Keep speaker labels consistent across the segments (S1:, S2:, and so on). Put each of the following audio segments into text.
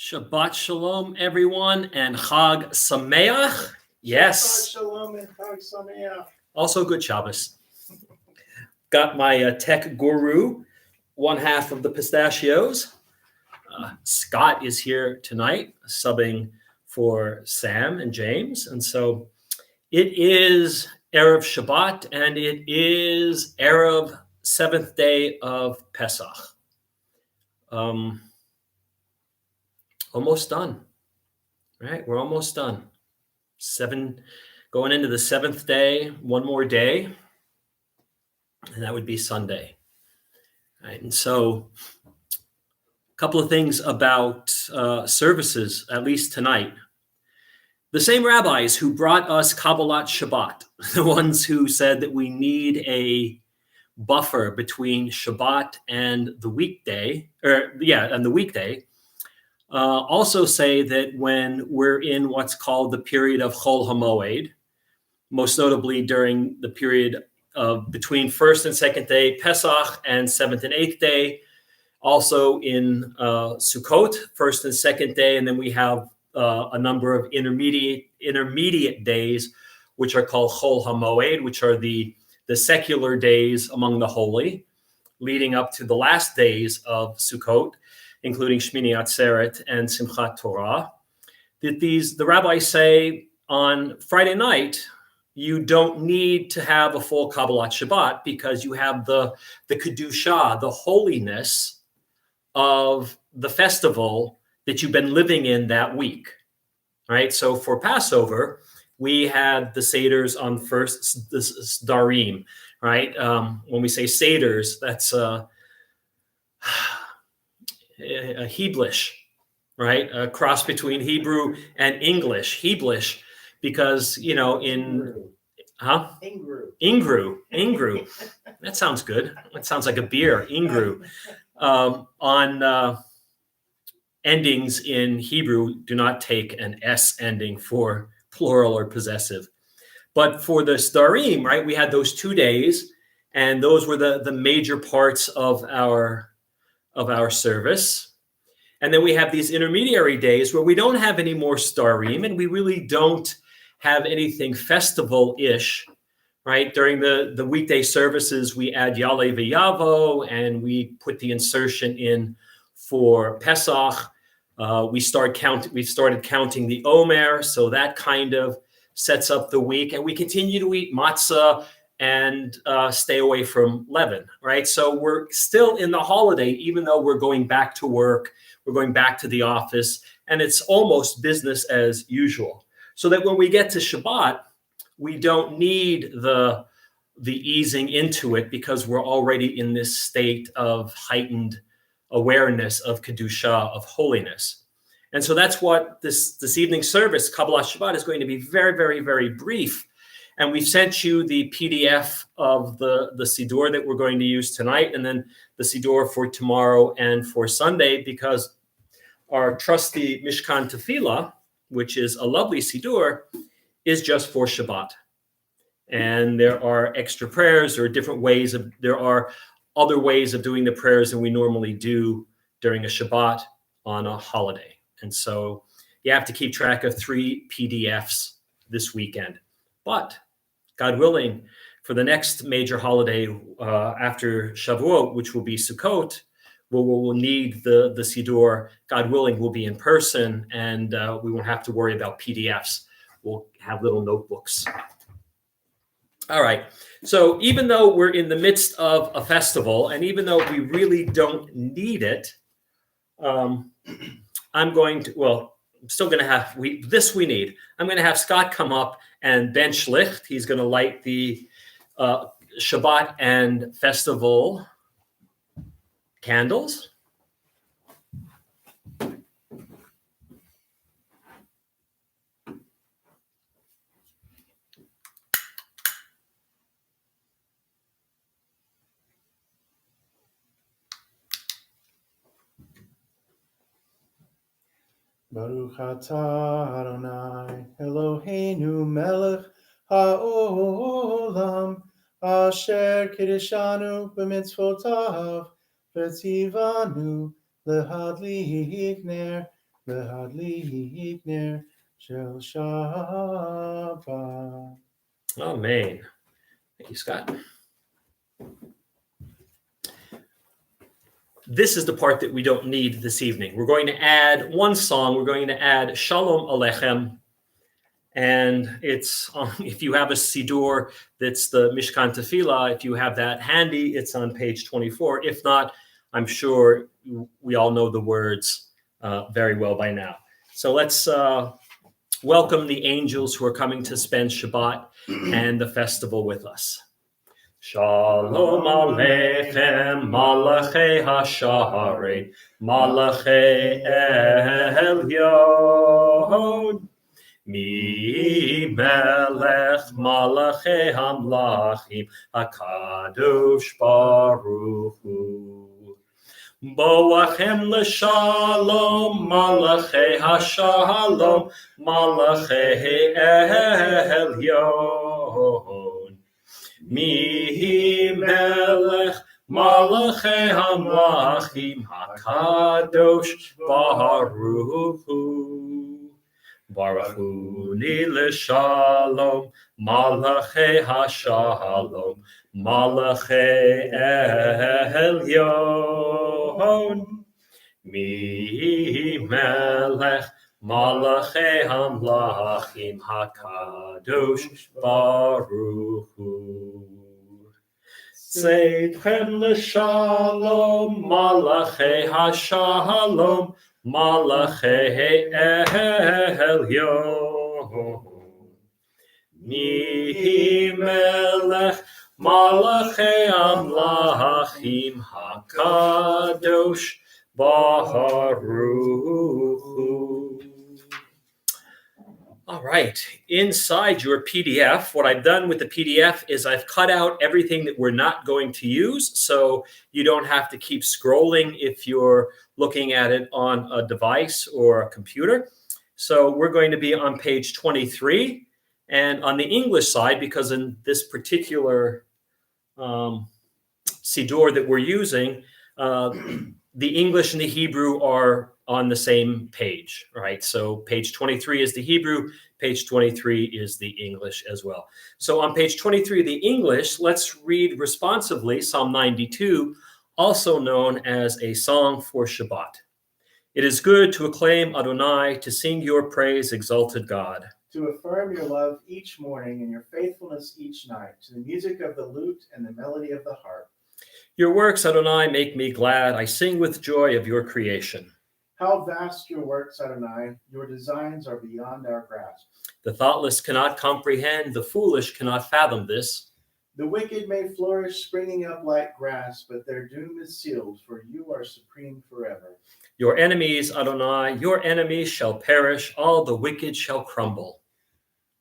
S1: Shabbat Shalom, everyone, and Chag Sameach. Yes.
S2: Shabbat Shalom and Chag Sameach.
S1: Also good Shabbos. Got my tech guru, one half of the pistachios. Scott is here tonight, subbing for Sam and James. And so it is Erev Shabbat, and it is Erev, 7th day of Pesach. Almost done, right? We're almost done. Going into the 7th day, one more day, and that would be Sunday. Right? And so a couple of things about services, at least tonight. The same rabbis who brought us Kabbalat Shabbat, the ones who said that we need a buffer between Shabbat and the weekday, also say that when we're in what's called the period of Chol HaMoed, most notably during the period of between first and second day Pesach and 7th and 8th day, also in Sukkot, first and second day, and then we have a number of intermediate days, which are called Chol HaMoed, which are the secular days among the holy, leading up to the last days of Sukkot, including Shmini Atzeret and Simchat Torah. That the rabbis say on Friday night, you don't need to have a full Kabbalat Shabbat because you have the Kedusha, the holiness of the festival that you've been living in that week, right? So for Passover, we had the Seders on first, the Sdarim, right? When we say Seders, that's a Heblish, right? A cross between Hebrew and English. Heblish, because, Ingru. That sounds good. That sounds like a beer, Ingru. On endings in Hebrew do not take an S ending for plural or possessive. But for the Sdarim, right, we had those 2 days, and those were the major parts of our service. And then we have these intermediary days where we don't have any more Starim, and we really don't have anything festival-ish, right? During the weekday services, we add Yale V'Yavo, and we put the insertion in for Pesach. We started counting the Omer, so that kind of sets up the week. And we continue to eat matzah and stay away from leaven, right? So we're still in the holiday, even though we're going back to work, we're going back to the office, and it's almost business as usual. So that when we get to Shabbat, we don't need the easing into it because we're already in this state of heightened awareness of Kedusha, of holiness. And so that's what this evening's service, Kabbalat Shabbat, is going to be very, very, very brief. And we've sent you the PDF of the Siddur that we're going to use tonight, and then the Siddur for tomorrow and for Sunday, because our trusty Mishkan Tefillah, which is a lovely Siddur, is just for Shabbat. And there are extra prayers, there are other ways of doing the prayers than we normally do during a Shabbat on a holiday. And so you have to keep track of 3 PDFs this weekend. But God willing, for the next major holiday after Shavuot, which will be Sukkot, we'll need the Siddur. God willing, we'll be in person, and we won't have to worry about PDFs. We'll have little notebooks. All right. So even though we're in the midst of a festival, and even though we really don't need it, I'm still going to have, we need. I'm going to have Scott come up and bench licht. He's going to light the Shabbat and festival candles.
S2: Baruch atah Adonai Eloheinu melech haolam asher kiddushanu b'mitzvotav v'tzivanu lehadlik ner Lehadlik ner shel Shabbat.
S1: Amen. Thank you, Scott. This is the part that we don't need this evening. We're going to add one song. We're going to add Shalom Aleichem. And it's, if you have a Siddur that's the Mishkan Tefillah, if you have that handy, it's on page 24. If not, I'm sure we all know the words very well by now. So let's welcome the angels who are coming to spend Shabbat and the festival with us. Shalom Aleichem, Malachei HaShaharet, Malachei Elyon. Mi melech malachei hamlachim hakadosh baruch hu. Boachem l'shalom malachei hashalom malachei elyon. Mi melech malachei hamlachim hakadosh baruch hu. Baruch hu ni l'shalom, malachei hashalom, malachei elyon. Mi melech, malachei hamlachim hakadosh baruch hu. Seidchem l'shalom, malachei hashalom, Malachei elyon. Mi melech malachei amlachim hakadosh baruch hu. All right, inside your PDF, what I've done with the PDF is I've cut out everything that we're not going to use, so you don't have to keep scrolling if you're looking at it on a device or a computer. So we're going to be on page 23, and on the English side, because in this particular Siddur that we're using, the English and the Hebrew are on the same page, right? So page 23 is the Hebrew, page 23 is the English as well. So on page 23 of the English, let's read responsively Psalm 92, also known as a song for Shabbat. It is good to acclaim Adonai, to sing your praise, exalted God.
S2: To affirm your love each morning and your faithfulness each night, to the music of the lute and the melody of the harp.
S1: Your works, Adonai, make me glad. I sing with joy of your creation.
S2: How vast your works, Adonai. Your designs are beyond our grasp.
S1: The thoughtless cannot comprehend. The foolish cannot fathom this.
S2: The wicked may flourish, springing up like grass, but their doom is sealed, for you are supreme forever.
S1: Your enemies, Adonai, your enemies shall perish. All the wicked shall crumble.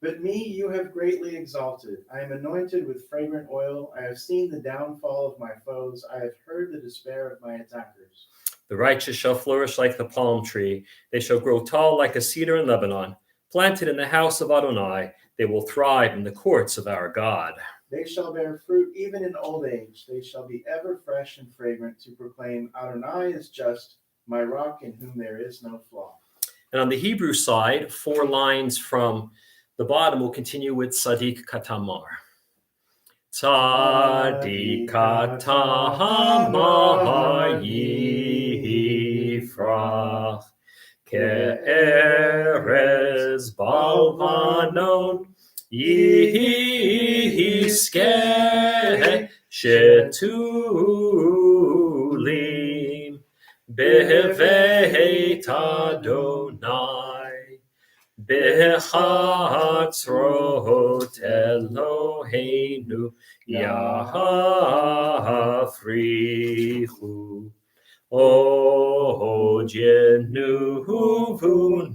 S2: But me you have greatly exalted. I am anointed with fragrant oil. I have seen the downfall of my foes. I have heard the despair of my attackers.
S1: The righteous shall flourish like the palm tree. They shall grow tall like a cedar in Lebanon. Planted in the house of Adonai, they will thrive in the courts of our God.
S2: They shall bear fruit even in old age. They shall be ever fresh and fragrant to proclaim Adonai is just, my rock in whom there is no flaw.
S1: And on the Hebrew side, 4 lines from the bottom will continue with Tzadik Katamar. Tzadik Katamar yifrach ke'erez balvanon yiskeh shetulim beveit Adonai bechatzrot Eloheinu yafrichu ojenuvun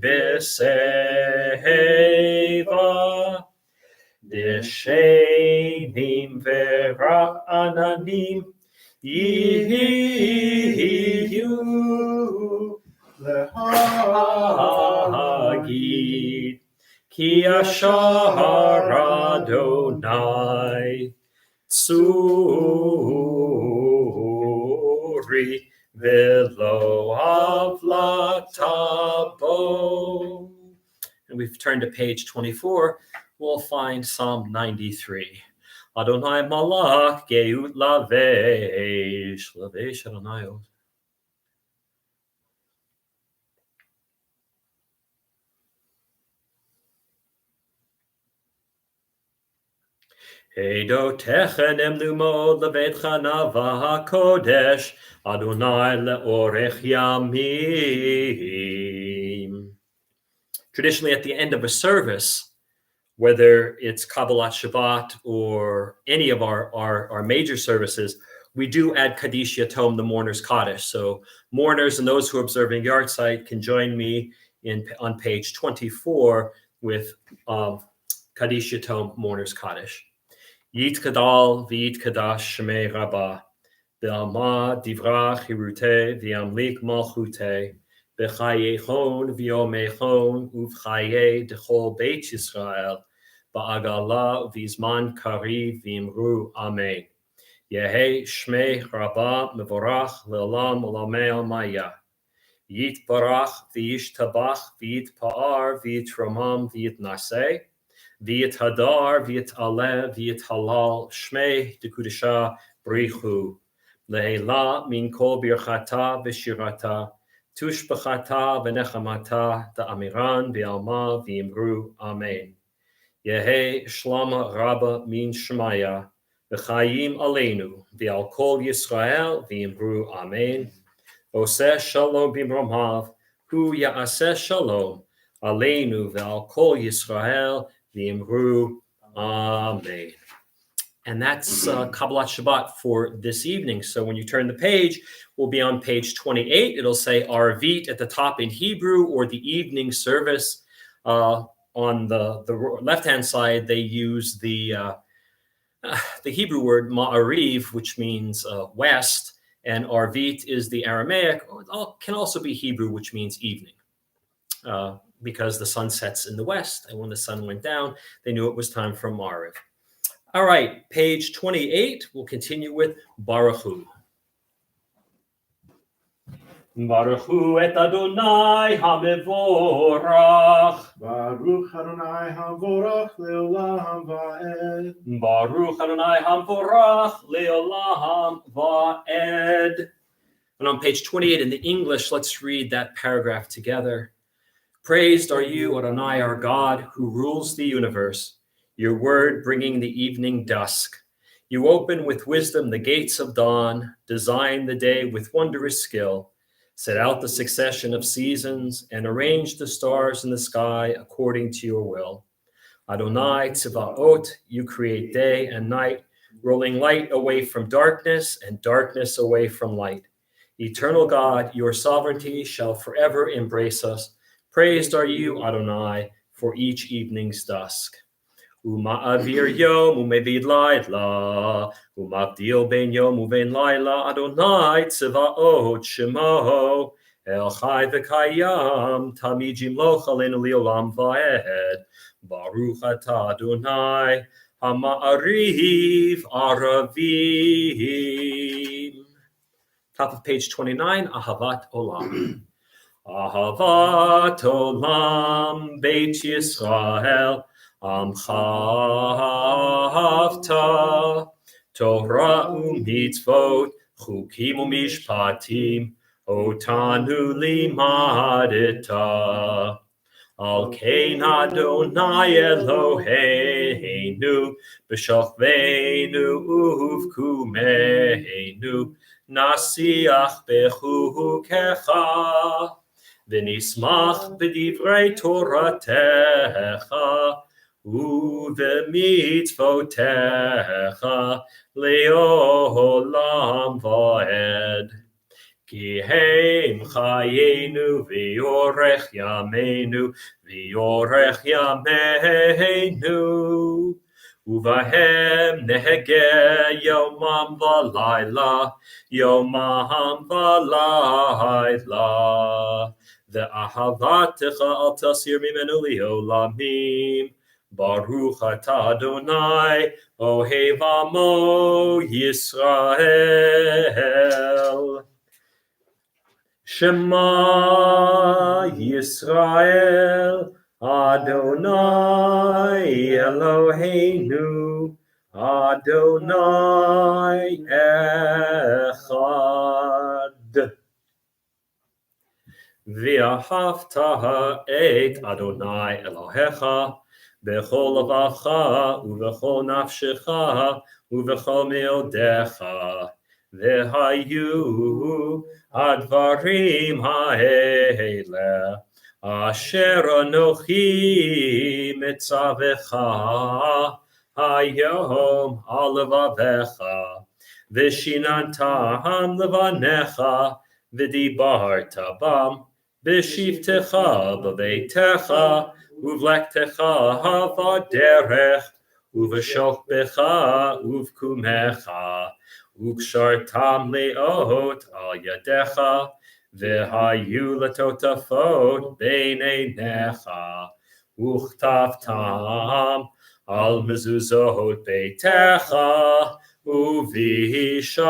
S1: beseva deshenim vera'ananim yiyu Hagid ki ashar Adonai tsuri velo avlata bo we've turned to page 24, we'll find Psalm 93. Adonai malach geut lavesh. Lavesh Adonai. Eidotechen emnu mod levetcha nava hakodesh, Adonai leorech yamim. Traditionally, at the end of a service, whether it's Kabbalat Shabbat or any of our major services, we do add Kaddish Yatom, the mourner's Kaddish. So mourners and those who are observing Yartzeit can join me on page 24 with Kaddish Yatom, mourner's Kaddish. Yit Kadal v'yit Kadash Shmei Rabbah, B'alma Divra Chirute v'yamlik Malchute, B'chayechon v'yomechon uv'chaye dechol Beit Yisrael, Ba'agala v'zman kariv v'imru Amen. Yehi Shmei Rabbah Mevorach le'olam olamei almaya. Yit Barach v'yish Tabach v'yit Pa'ar v'yit Ramam v'yit Naseh. V'yit Hadar, v'yit Aleh, v'yit Halal, Shmei Dekudesha Brichu, Le'ela min kol birchata v'shirata, Tushbachata v'nechamata, Da'amiran v'alma v'imru Amen. Yehi Shlama Rabba min Shemaya, V'chayim aleinu, v'al kol Yisrael v'imru Amen. Oseh Shalom b'mromav, Hu ya'aseh Shalom, Aleinu v'al kol Yisrael v'imru Amen. And that's Kabbalat Shabbat for this evening. So when you turn the page, we'll be on page 28. It'll say Arvit at the top in Hebrew, or the evening service. On the left-hand side, they use the Hebrew word Ma'ariv, which means west, and Arvit is the Aramaic. It can also be Hebrew, which means evening. Because the sun sets in the west, and when the sun went down, they knew it was time for Ma'ariv. All right, page 28, we'll continue with Baruch Hu. Baruch Hu et Adonai HaMevorach.
S2: Baruch Adonai HaMevorach le'olam va'ed.
S1: Baruch Adonai HaMevorach le'olam va'ed. And on page 28 in the English, let's read that paragraph together. Praised are you, Adonai, our God, who rules the universe, your word bringing the evening dusk. You open with wisdom the gates of dawn, design the day with wondrous skill, set out the succession of seasons, and arrange the stars in the sky according to your will. Adonai Tzivaot, you create day and night, rolling light away from darkness and darkness away from light. Eternal God, your sovereignty shall forever embrace us. Praised are you, Adonai, for each evening's dusk. Uma'avir yom umevid laila, umavdil ben yom uven laila, Adonai tzevaot shemo, el chai v'kayam, tamid yimloch aleinu li'olam va'ed, baruch atah Adonai, hama'ariv aravim. Top of page 29, Ahavat Olam. Ahavat Olam, Beit Yisrael, Amcha Havta, Torah u'mitzvot, Chukim u'mishpatim, Otanu limadeta. Al kein Adonai Eloheinu, B'shachveinu uvkumeinu, Nasiach bechukecha, V'nismach b'divrei Toratecha, U'v'mitzvotecha, Le'olam va'ed. Ki heim chayenu v'yorech yameinu, v'yorech yameinu, uvahem nehege yomam v'layla, yomam v'layla. Ve'ahavatecha al tasir mimenu li'olamim. Baruch atah Adonai, ohev amo Yisrael. Shema Yisrael, Adonai Eloheinu, Adonai Echad. V'ahavta et Adonai Elohecha b'chol levacha u'v'chol nafshecha u'v'chol meodecha. V'hayu advarim ha'ele asher anochi mitzavecha hayom al levavecha v'shinantam levanecha v'dibarta bam b'shivtecha b'beitecha uvlektecha havaderech uv'shokbecha uvkumecha ukshartam leot al yadecha v'hayu latotafot beineinecha uchtavtam al mezuzot beitecha uvisharecha.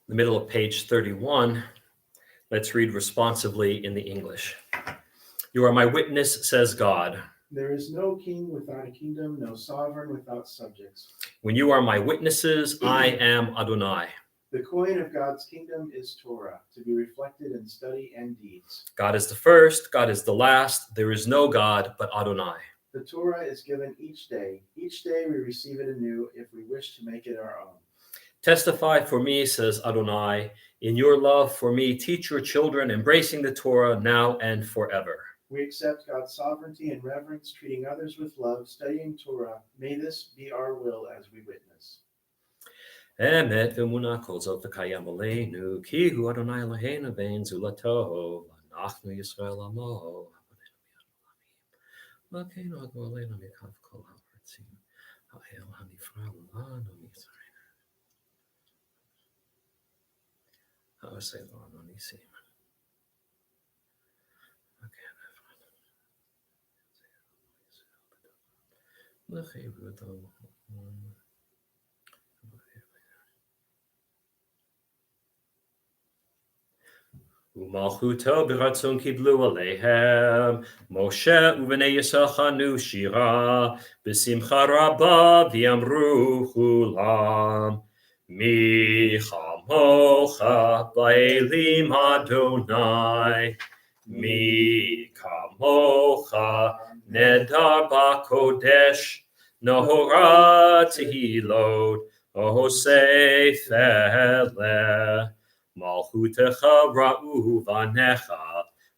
S1: The middle of page 31, let's read responsively in the English. You are my witness, says God.
S2: There is no king without a kingdom, no sovereign without subjects.
S1: When you are my witnesses, I am Adonai.
S2: The coin of God's kingdom is Torah, to be reflected in study and deeds.
S1: God is the first, God is the last. There is no God but Adonai.
S2: The Torah is given each day. Each day we receive it anew if we wish to make it our own.
S1: Testify for me, says Adonai, in your love for me. Teach your children, embracing the Torah now and forever.
S2: We accept God's sovereignty and reverence, treating others with love, studying Torah. May this be our will as we witness.
S1: Emet v'emunah kol zot v'kayam aleinu, ki hu Adonai Eloheinu ve'en zulato, v'anachnu Yisrael amo, v'keinu hagmo aleinu mikav kol ha'artzim, ha'el ha'nifra l'anu Yisrael. Ha'osei l'anu nisim. Umalchuto b'ratzon kiblu aleihem, Moshe u'bnei Yisrael chanu shira, b'simcha rabba v'yamru chulam, mi chamocha ba'elim Adonai, mi kamocha nedar ba'kodesh, Nohora tehilot, ohosei feleh, Malchutecha ra'u vanecha,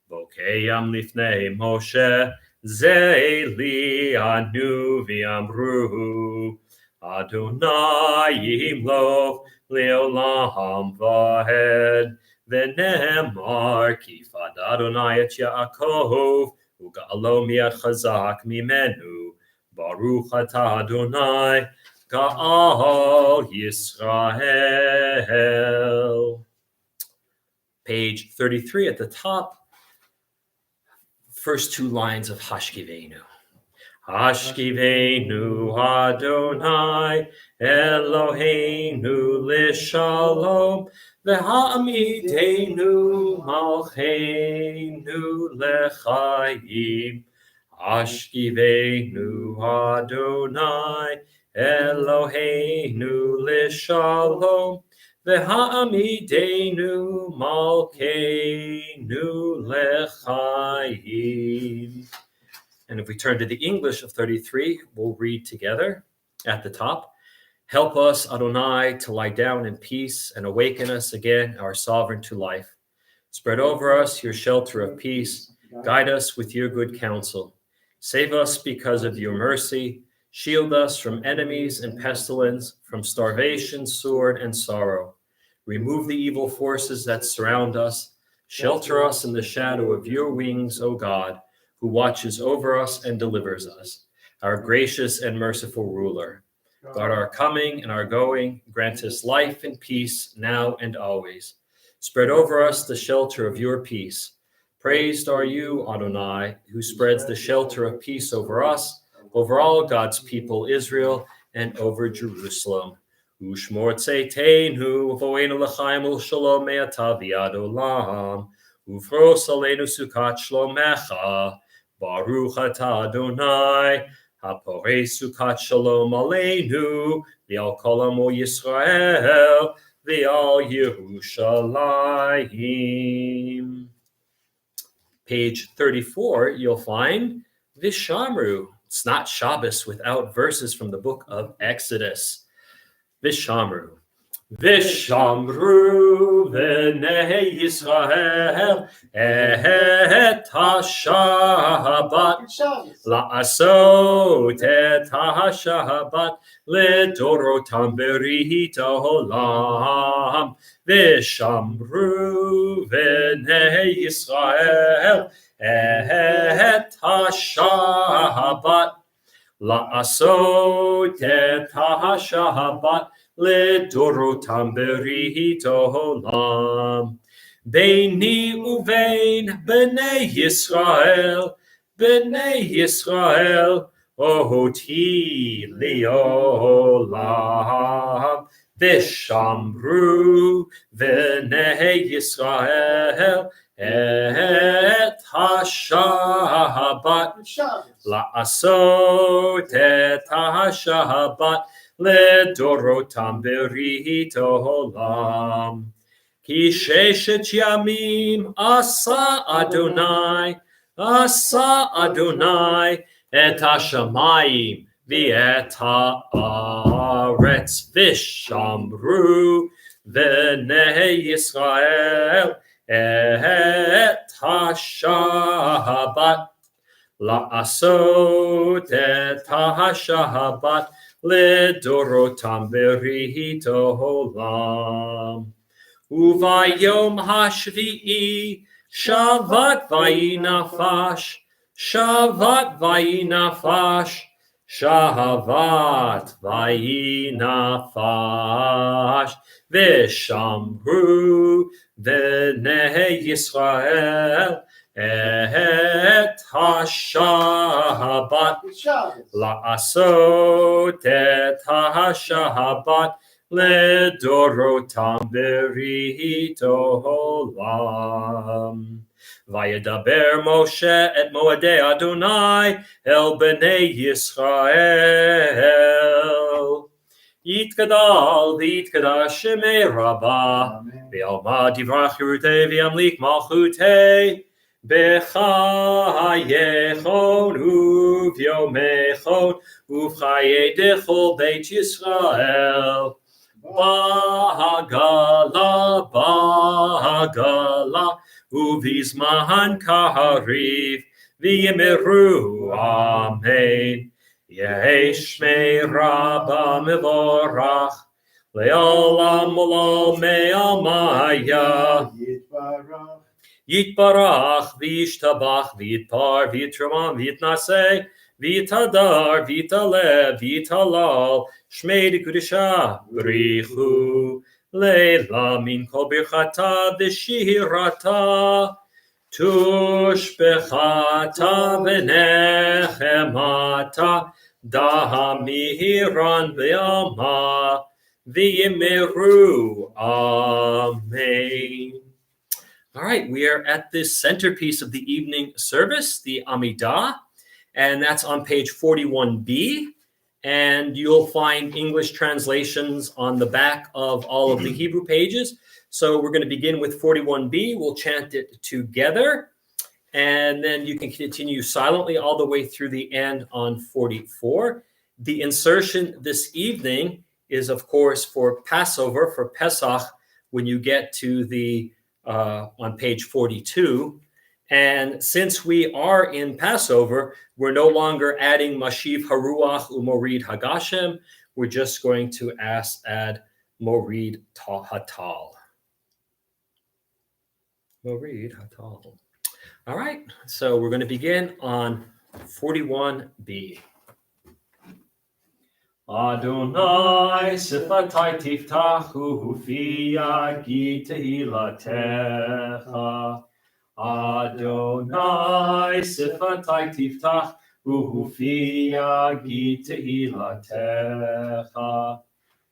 S1: Bokeyam lifnei Moshe, Ze'li anu v'yamru, Adonai yimlov le'olam v'hed, V'nemar kifad Adonai et Yaakov, U'ga'alo mi'ad chazak mimenu, Baruch atah Adonai, Ga'al Yisrael. Page 33 at the top, first two lines of Hashkivenu. Hashkivenu Adonai Eloheinu Lishalom V'ha'amidenu Malcheinu Lechayim. Hashkivenu Adonai Eloheinu Lishalom V'ha'amidenu Malkeinu Lechayim. And if we turn to the English of 33, we'll read together at the top. Help us, Adonai, to lie down in peace and awaken us again, our sovereign to life. Spread over us your shelter of peace. Guide us with your good counsel. Save us because of your mercy. Shield us from enemies and pestilence, from starvation, sword, and sorrow. Remove the evil forces that surround us. Shelter us in the shadow of your wings, O God, who watches over us and delivers us, our gracious and merciful ruler. Guard our coming and our going. Grant us life and peace now and always. Spread over us the shelter of your peace. Praised are you, Adonai, who spreads the shelter of peace over us, over all God's people, Israel, and over Jerusalem. Ushmor tzeiteinu v'oenu l'chaim u'shalom me'ata v'ad olam. Uvros aleinu sukat shlomecha. Baruch atah Adonai, haporei sukat shalom aleinu, v'al kol amo Yisrael, v'al Yerushalayim. Page 34, you'll find Vishamru. It's not Shabbos without verses from the book of Exodus. Vishamru. Vishamru v'nei Yisrael et ha-Shabbat la'asot et ha-Shabbat לדורותם ברית העולם ושמרו בני ישראל את השבת לעשות את השבת לדורותם ברית העולם. ביני ובין בני ישראל אותי לעולם ושמרו בני ישראל את השבת לעשות את השבת לדורותם ברית העולם. כי ששת ימים עשה אדוני את השמיים ואת הארץ ושמרו בני ישראל את השבת לעשות את השבת לדורותם ברית העולם. וביום השביעי שבת ויהי נפש ושמרו בני ישראל את השבת לעשות את השבת לדורותם ברית העולם. וידבר משה את מועדי אדוני אל בני ישראל. יתגדל ויתקדש שמי רבה, ועלמא דברה חירותי וימליך מלכותי, בחייכון וביומכון ובחיי דכל בית ישראל. בעגלה ובזמן קריב ויאמרו אמן. יהי שמי רבה מבורך לעולם ולעולמי עלמיה. יתברך וישתבח ויתפאר ויתרומם ויתנשא ויתהדר ויתעלה ויתהלל שמי דקדושה בריחו לילה מן כל ברכתה ושירתה Tushbechata v'nechemata dahamiran v'yama v'yimiru. Amen. All right, we are at this centerpiece of the evening service, the Amidah, and that's on page 41b. And you'll find English translations on the back of all of the Hebrew pages. So we're going to begin with 41b. We'll chant it together, and then you can continue silently all the way through the end on 44. The insertion this evening is, of course, for Passover, for Pesach, when you get to the on page 42. And since we are in Passover, we're no longer adding Mashiv Haruach Umorid Hagashem. We're just going to add Morid Hatal. Morid Hatal. All right, so we're going to begin on 41b. Adonai sifatai tiftachu fi yagi tehilatecha. Adonai sifatai tiftachu fi yagi tehilatecha.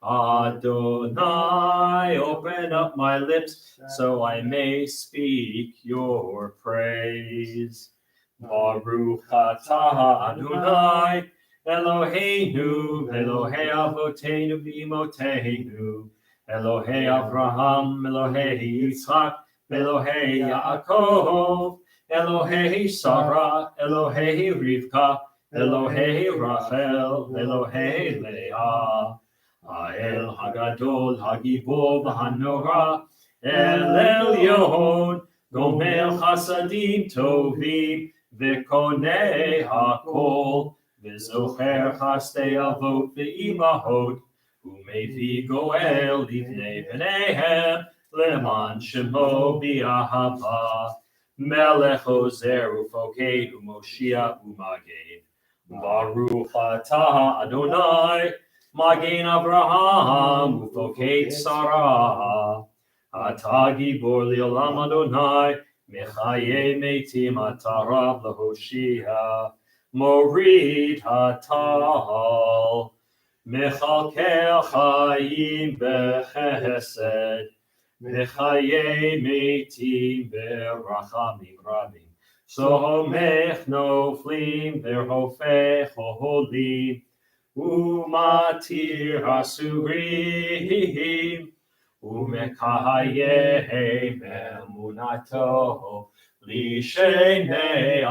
S1: Adonai, open up my lips so I may speak your praise. Baruch atah Adonai, Eloheinu, Elohei Avotenu v'Imotenu, Elohei Avraham, Elohei Yitzchak, Elohei Yaakov, Elohei Sarah, Elohei Rivka, Elohei Rachel, Elohei Leah. Ha'el Hagadol, Hagibor, Hanora, El Elyon, Gomer Chasadim Tovim, V'konei Hakol, V'zocher Chastei Avot V'imahot, U'mevi Goel Livnei B'neihem, Leman Shemo B'Ahava, Melech Ozer Ufoked U'Moshia U'Maged, Baruch Atah Adonai, Magen Avraham, Ufoked Sarah, Atah Gibor Li'olam Adonai, Mechaye Meitim Atarav Lahoshia, Morid Hatal, Mechalkel Chaim Bechesed, Mechaye Meitim Berachamim Rabim, Somech Noflim Verhofech Oholim, Umatir Asurim, Umekaye Memunato, Lishenei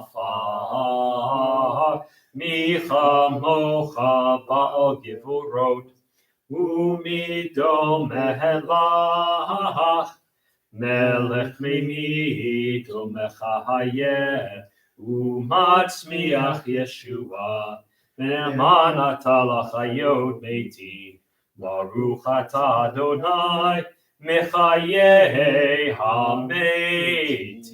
S1: Afar, Micha Mocha Baal Givurot, Umido Mehelach, Melech Mimit Umechaye, Umatzmiach Yeshua, Ne'eman atah l'chayot meiti, Baruch atah Adonai, Mechayei hametim.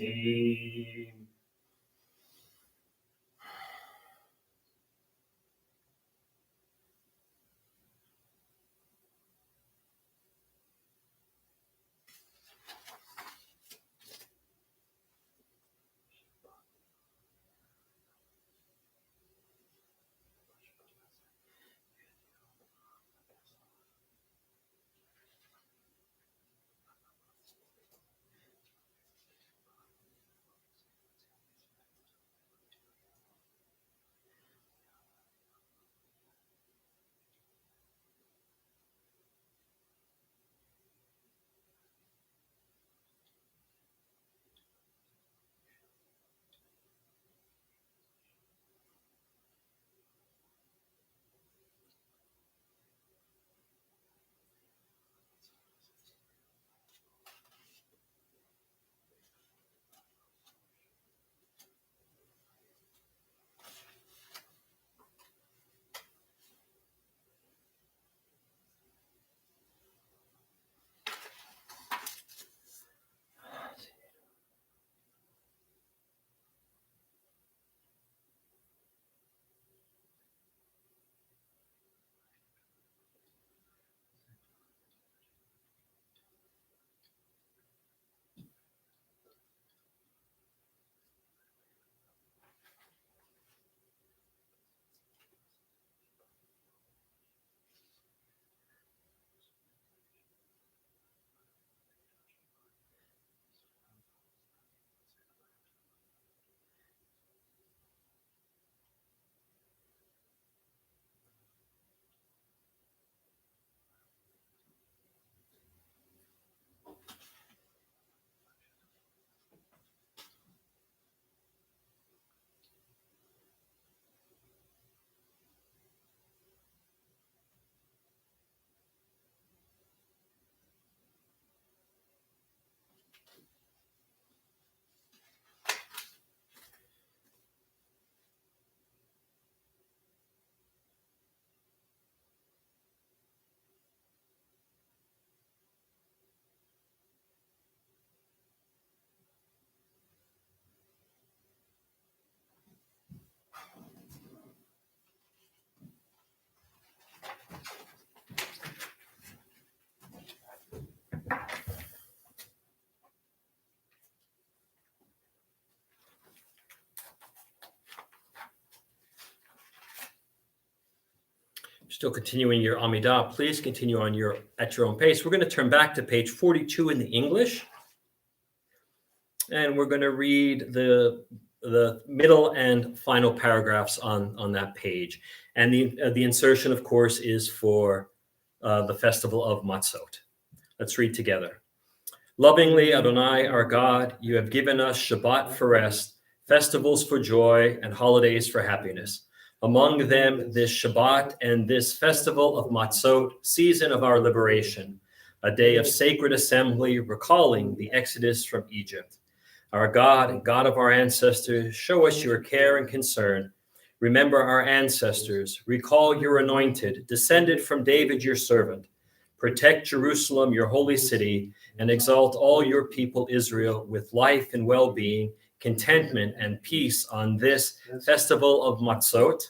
S1: Still continuing your Amidah, please continue at your own pace. We're going to turn back to page 42 in the English, and we're going to read the middle and final paragraphs on that page. And the insertion, of course, is for the festival of Matzot. Let's read together. Lovingly, Adonai, our God, you have given us Shabbat for rest, festivals for joy, and holidays for happiness. Among them, this Shabbat and this festival of Matzot, season of our liberation, a day of sacred assembly, recalling the exodus from Egypt. Our God and God of our ancestors, show us your care and concern. Remember our ancestors. Recall your anointed, descended from David, your servant. Protect Jerusalem, your holy city, and exalt all your people Israel with life and well-being, contentment and peace on this festival of Matzot.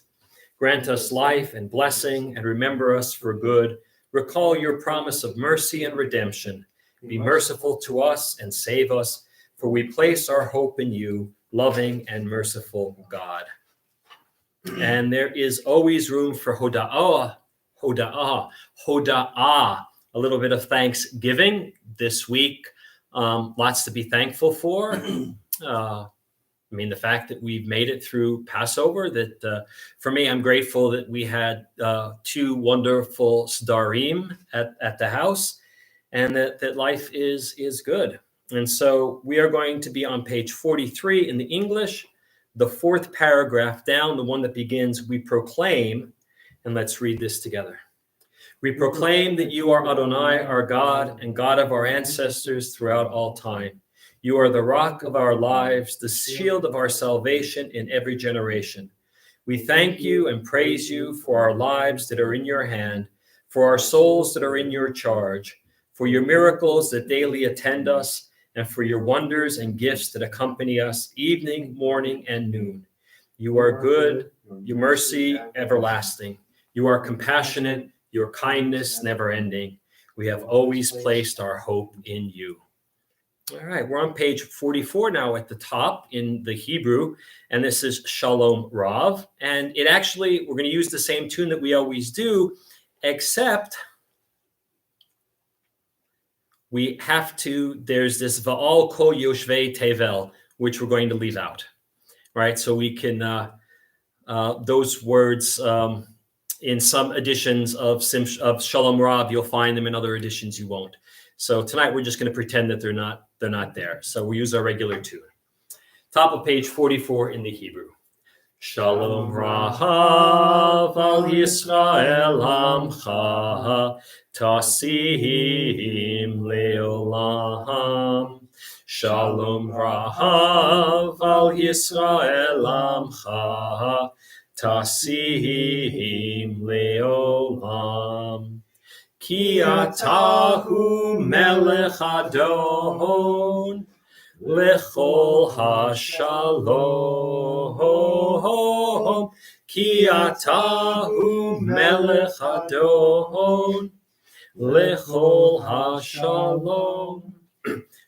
S1: Grant us life and blessing, and remember us for good. Recall your promise of mercy and redemption. Be merciful to us and save us, for we place our hope in you, loving and merciful God. And there is always room for hoda'ah, a little bit of thanksgiving this week. Lots to be thankful for. The fact that we've made it through Passover, that for me, I'm grateful that we had 2 wonderful Sdarim at the house, and that life is good. And so we are going to be on page 43 in the English, the 4th paragraph down, the one that begins, we proclaim, and let's read this together. We proclaim that you are Adonai, our God, and God of our ancestors throughout all time. You are the rock of our lives, the shield of our salvation in every generation. We thank you and praise you for our lives that are in your hand, for our souls that are in your charge, for your miracles that daily attend us, and for your wonders and gifts that accompany us evening, morning, and noon. You are good, your mercy everlasting. You are compassionate, your kindness never ending. We have always placed our hope in you. All right, we're on page 44 now at the top in the Hebrew, and this is Shalom Rav. And it actually, we're going to use the same tune that we always do, except we have to, there's this Va'al Kol Yoshvei Tevel, which we're going to leave out, right? So we can, those words in some editions of Shalom Rav, you'll find them. In other editions, you won't. So tonight we're just going to pretend that they're not there. So we use our regular tune. Top of page 44 in the Hebrew. Shalom Rahav al Yisrael Amcha Tasim Leolam. Shalom Rahav al Yisrael Amcha Tasim Leolam. Ki atahu melech adon lechol hashalom. Ki atahu melech adon lechol hashalom.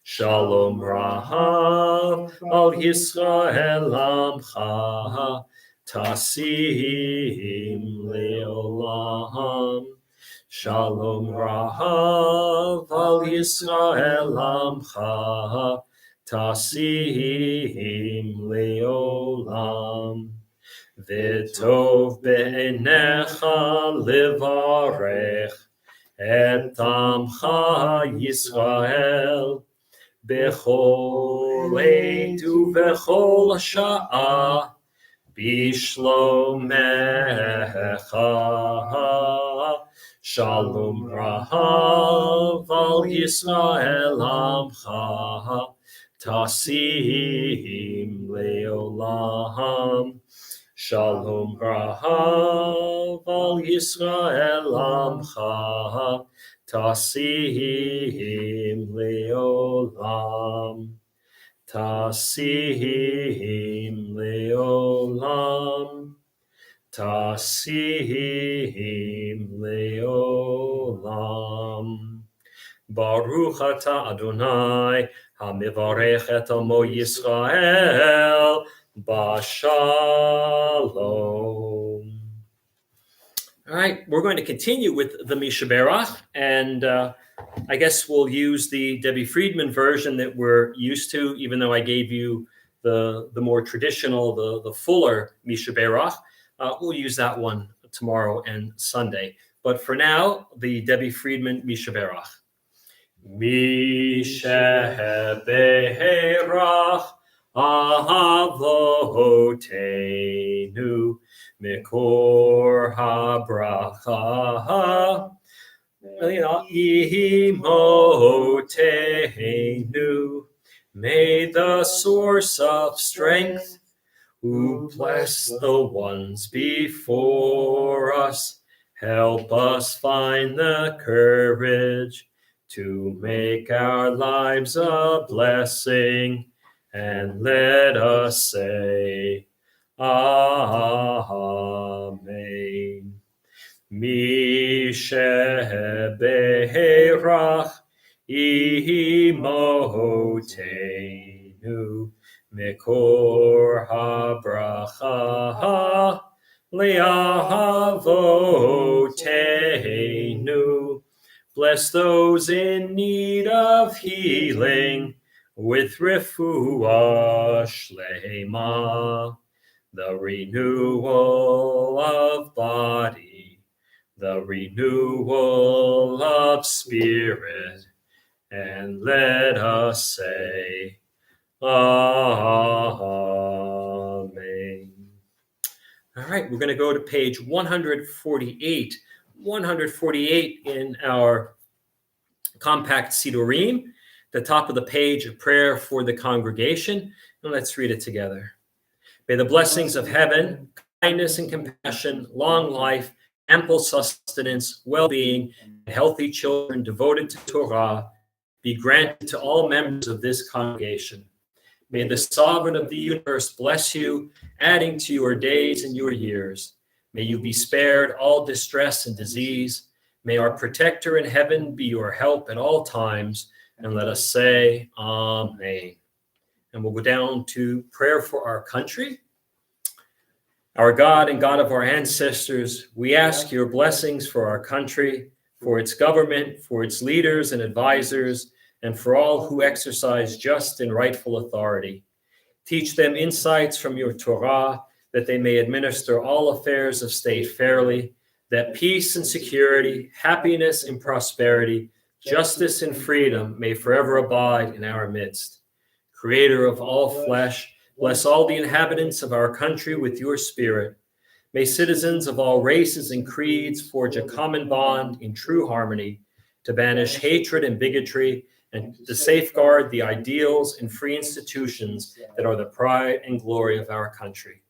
S1: Shalom Rahav al Yisrael amcha tasim leolam. Shalom Rahav al Yisrael amcha tasim leolam. V'tov be'enecha levarech et amcha Yisrael bechol עת ובכל שעה בשלומך. Shalom Rahav al Yisrael amcha tasim leolam. Shalom Rahav al Yisrael amcha tasim leolam. Tasim leolam. Tasim leolam. Baruch atah Adonai hamivarech et amo Yisrael bashalom. All right, we're going to continue with the Mishaberach, and I guess we'll use the Debbie Friedman version that we're used to, even though I gave you the more traditional, the fuller Mishaberach. We'll use that one tomorrow and Sunday. But for now, the Debbie Friedman Mishaberach. Mishaberach Avotenu Mikor habracha Imotenu. May the source of strength, who bless the ones before us, help us find the courage to make our lives a blessing, and let us say, Amen. Mishaberach Imotenu Mikor habracha le'avotenu. Bless those in need of healing with refuah shlema, the renewal of body, the renewal of spirit, and let us say, Amen. All right, we're going to go to page 148. 148 in our compact Sidurim, the top of the page, a prayer for the congregation. And let's read it together. May the blessings of heaven, kindness and compassion, long life, ample sustenance, well-being, and healthy children devoted to Torah be granted to all members of this congregation. May the sovereign of the universe bless you, adding to your days and your years. May you be spared all distress and disease. May our protector in heaven be your help at all times. And let us say, Amen. And we'll go down to prayer for our country. Our God and God of our ancestors, we ask your blessings for our country, for its government, for its leaders and advisors, and for all who exercise just and rightful authority. Teach them insights from your Torah, that they may administer all affairs of state fairly, that peace and security, happiness and prosperity, justice and freedom may forever abide in our midst. Creator of all flesh, bless all the inhabitants of our country with your spirit. May citizens of all races and creeds forge a common bond in true harmony to banish hatred and bigotry and to safeguard the ideals and free institutions that are the pride and glory of our country.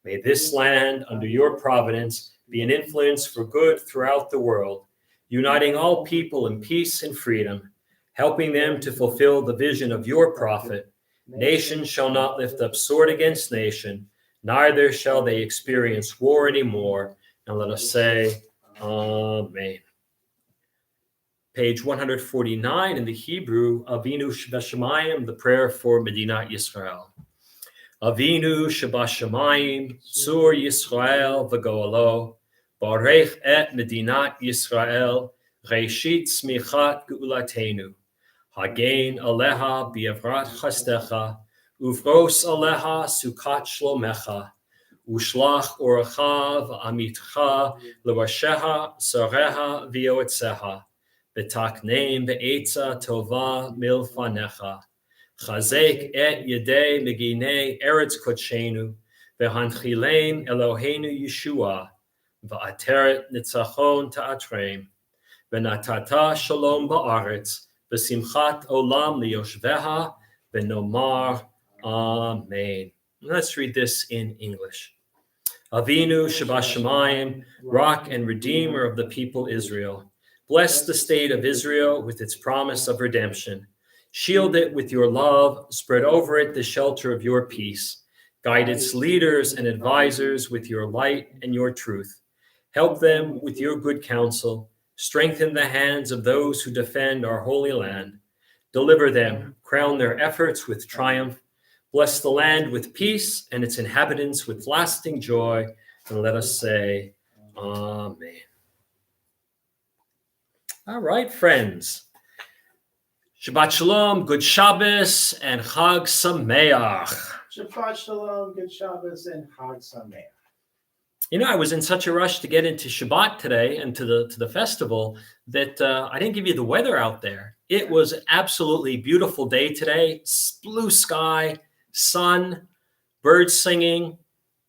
S1: May this land, under your providence, be an influence for good throughout the world, uniting all people in peace and freedom, helping them to fulfill the vision of your prophet. Nation shall not lift up sword against nation, neither shall they experience war anymore. And let us say, Amen. Page 149 in the Hebrew, Avinu Shebashamayim, the prayer for Medina Yisrael. Avinu Shebashamayim, Tzur Yisrael v'goalo, Barech et Medinat Yisrael, Reshit Smichat Geulatenu, Hagein Aleha Bi'avrat Chastecha, Uvros Aleha Sukat Shlomecha, Ushlach Oracha v'amitcha Levasheha Sareha v'yoetzeha, B'takneim Be'etza Tova Milfanecha, Chazek et Yedei Meginei Eretz Kodshenu, V'hanchilein Eloheinu Yeshua, V'ateret Nitzachon Ta'atreim, V'natata Shalom Ba'aretz, V'simchat Olam Liyoshveha, V'nomar Amen. Let's read this in English. Avinu Shebashamayim, Rock and Redeemer of the people Israel, bless the state of Israel with its promise of redemption. Shield it with your love, spread over it the shelter of your peace. Guide its leaders and advisors with your light and your truth. Help them with your good counsel. Strengthen the hands of those who defend our holy land. Deliver them, crown their efforts with triumph. Bless the land with peace and its inhabitants with lasting joy. And let us say, Amen. All right, friends. Shabbat Shalom, good Shabbos, and Chag Sameach.
S2: Shabbat Shalom, good Shabbos, and Chag Sameach.
S1: You know, I was in such a rush to get into Shabbat today and to the festival that I didn't give you the weather out there. It was an absolutely beautiful day today. Blue sky, sun, birds singing,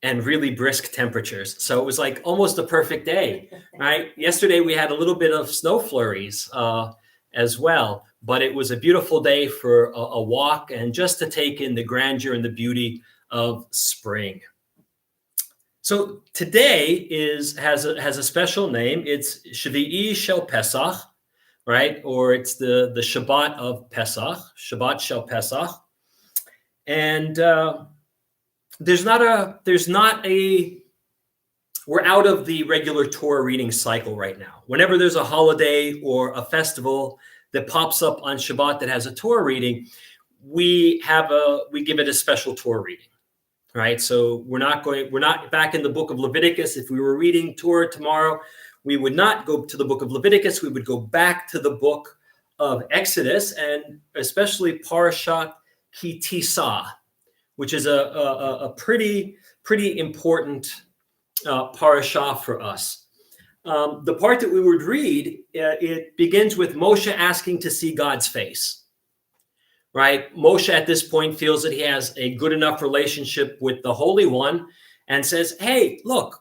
S1: and really brisk temperatures. So it was like almost a perfect day, right? Yesterday we had a little bit of snow flurries as well, but it was a beautiful day for a walk and just to take in the grandeur and the beauty of spring. So today has a special name. It's Shvi'i Shel Pesach, right? Or it's the Shabbat of Pesach, Shabbat Shel Pesach. And there's not a we're out of the regular Torah reading cycle right now. Whenever there's a holiday or a festival that pops up on Shabbat that has a Torah reading, we give it a special Torah reading. Right, so we're not back in the book of Leviticus. If we were reading Torah tomorrow, we would not go to the book of Leviticus. We would go back to the book of Exodus, and especially Parashat Ki Tisa, which is a pretty important parasha for us. The part that we would read, it begins with Moshe asking to see God's face. Right? Moshe at this point feels that he has a good enough relationship with the Holy One and says, hey, look,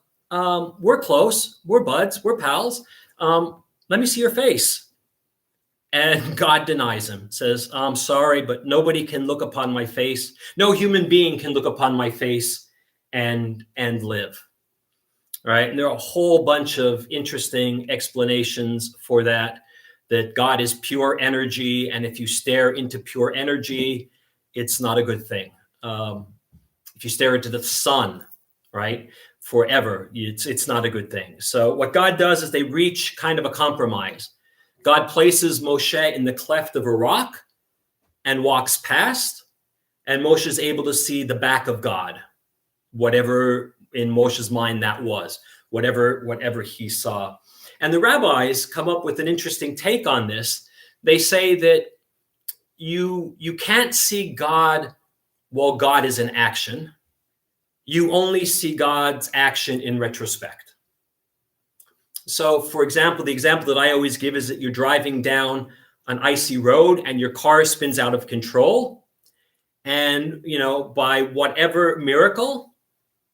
S1: we're close. We're buds. We're pals. Let me see your face. And God denies him, says, I'm sorry, but nobody can look upon my face. No human being can look upon my face and live. Right? And there are a whole bunch of interesting explanations for that God is pure energy, and if you stare into pure energy, it's not a good thing. If you stare into the sun, right, forever, it's not a good thing. So what God does is they reach kind of a compromise. God places Moshe in the cleft of a rock and walks past, and Moshe is able to see the back of God, whatever in Moshe's mind that was, whatever he saw. And the rabbis come up with an interesting take on this. They say that you can't see God while God is in action. You only see God's action in retrospect. So, for example, the example that I always give is that you're driving down an icy road and your car spins out of control. And, by whatever miracle,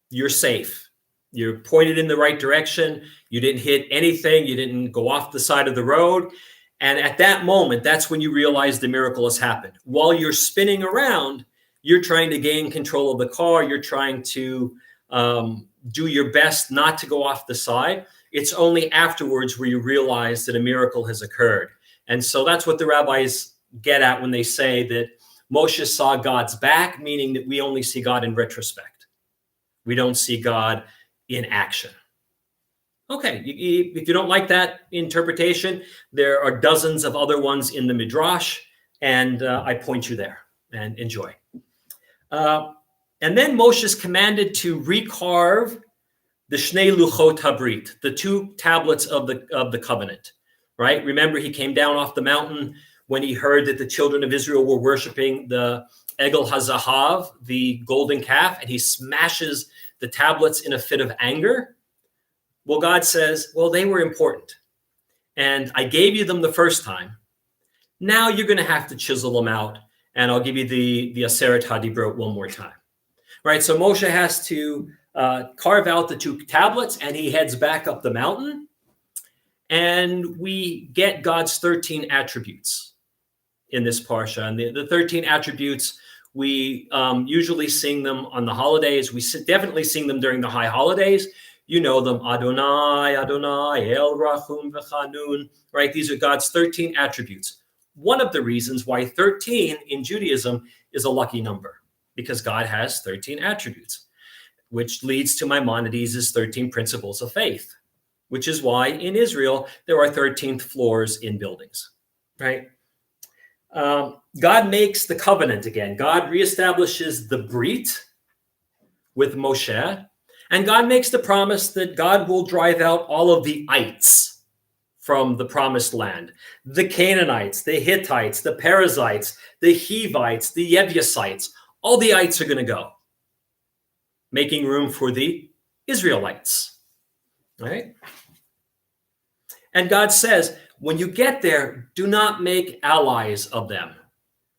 S1: you're safe. You're pointed in the right direction. You didn't hit anything. You didn't go off the side of the road. And at that moment, that's when you realize the miracle has happened. While you're spinning around, you're trying to gain control of the car. You're trying to do your best not to go off the side. It's only afterwards where you realize that a miracle has occurred. And so that's what the rabbis get at when they say that Moshe saw God's back, meaning that we only see God in retrospect. We don't see God in action. Okay, if you don't like that interpretation, there are dozens of other ones in the Midrash, and I point you there, and enjoy. And then Moshe is commanded to recarve the Shnei Luchot Habrit, the two tablets of the covenant, right? Remember, he came down off the mountain when he heard that the children of Israel were worshiping the Egel HaZahav, the golden calf, and he smashes the tablets in a fit of anger. Well, God says, well, they were important. And I gave you them the first time. Now you're going to have to chisel them out. And I'll give you the Aseret HaDibrot one more time. Right, so Moshe has to carve out the two tablets, and he heads back up the mountain. And we get God's 13 attributes in this parsha. And the 13 attributes, we usually sing them on the holidays. We definitely sing them during the high holidays. You know them, Adonai, Adonai, El Rachum V'Chanun, right? These are God's 13 attributes. One of the reasons why 13 in Judaism is a lucky number, because God has 13 attributes, which leads to Maimonides' 13 principles of faith, which is why in Israel there are 13th floors in buildings, right? God makes the covenant again. God reestablishes the Brit with Moshe, And God makes the promise that God will drive out all of the ites from the promised land. The Canaanites, the Hittites, the Perizzites, the Hivites, the Jebusites, all the ites are going to go, making room for the Israelites. Right? And God says, when you get there, do not make allies of them.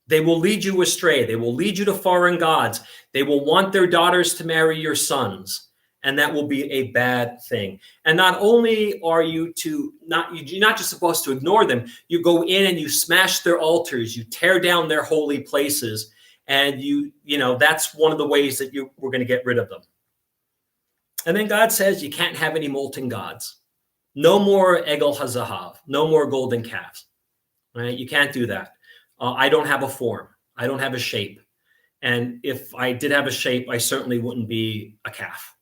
S1: They will lead you astray. They will lead you to foreign gods. They will want their daughters to marry your sons. And that will be a bad thing. And not only are you're not just supposed to ignore them, you go in and you smash their altars, you tear down their holy places, and that's one of the ways that we're going to get rid of them. And then God says you can't have any molten gods. No more Egel HaZahav, no more golden calves. Right? You can't do that. I don't have a form. I don't have a shape. And if I did have a shape, I certainly wouldn't be a calf.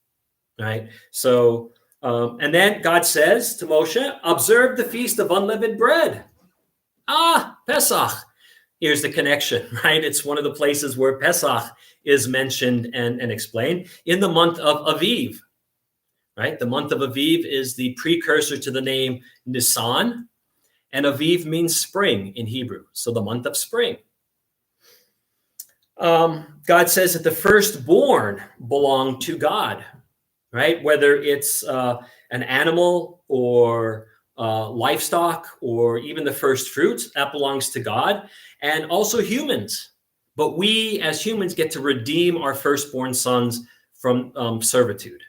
S1: Right? So, and then God says to Moshe, observe the feast of unleavened bread. Pesach. Here's the connection, right? It's one of the places where Pesach is mentioned and explained in the month of Aviv. Right? The month of Aviv is the precursor to the name Nisan, and Aviv means spring in Hebrew. So the month of spring. God says that the firstborn belong to God, right? Whether it's an animal or livestock or even the first fruits, that belongs to God, and also humans. But we as humans get to redeem our firstborn sons from servitude.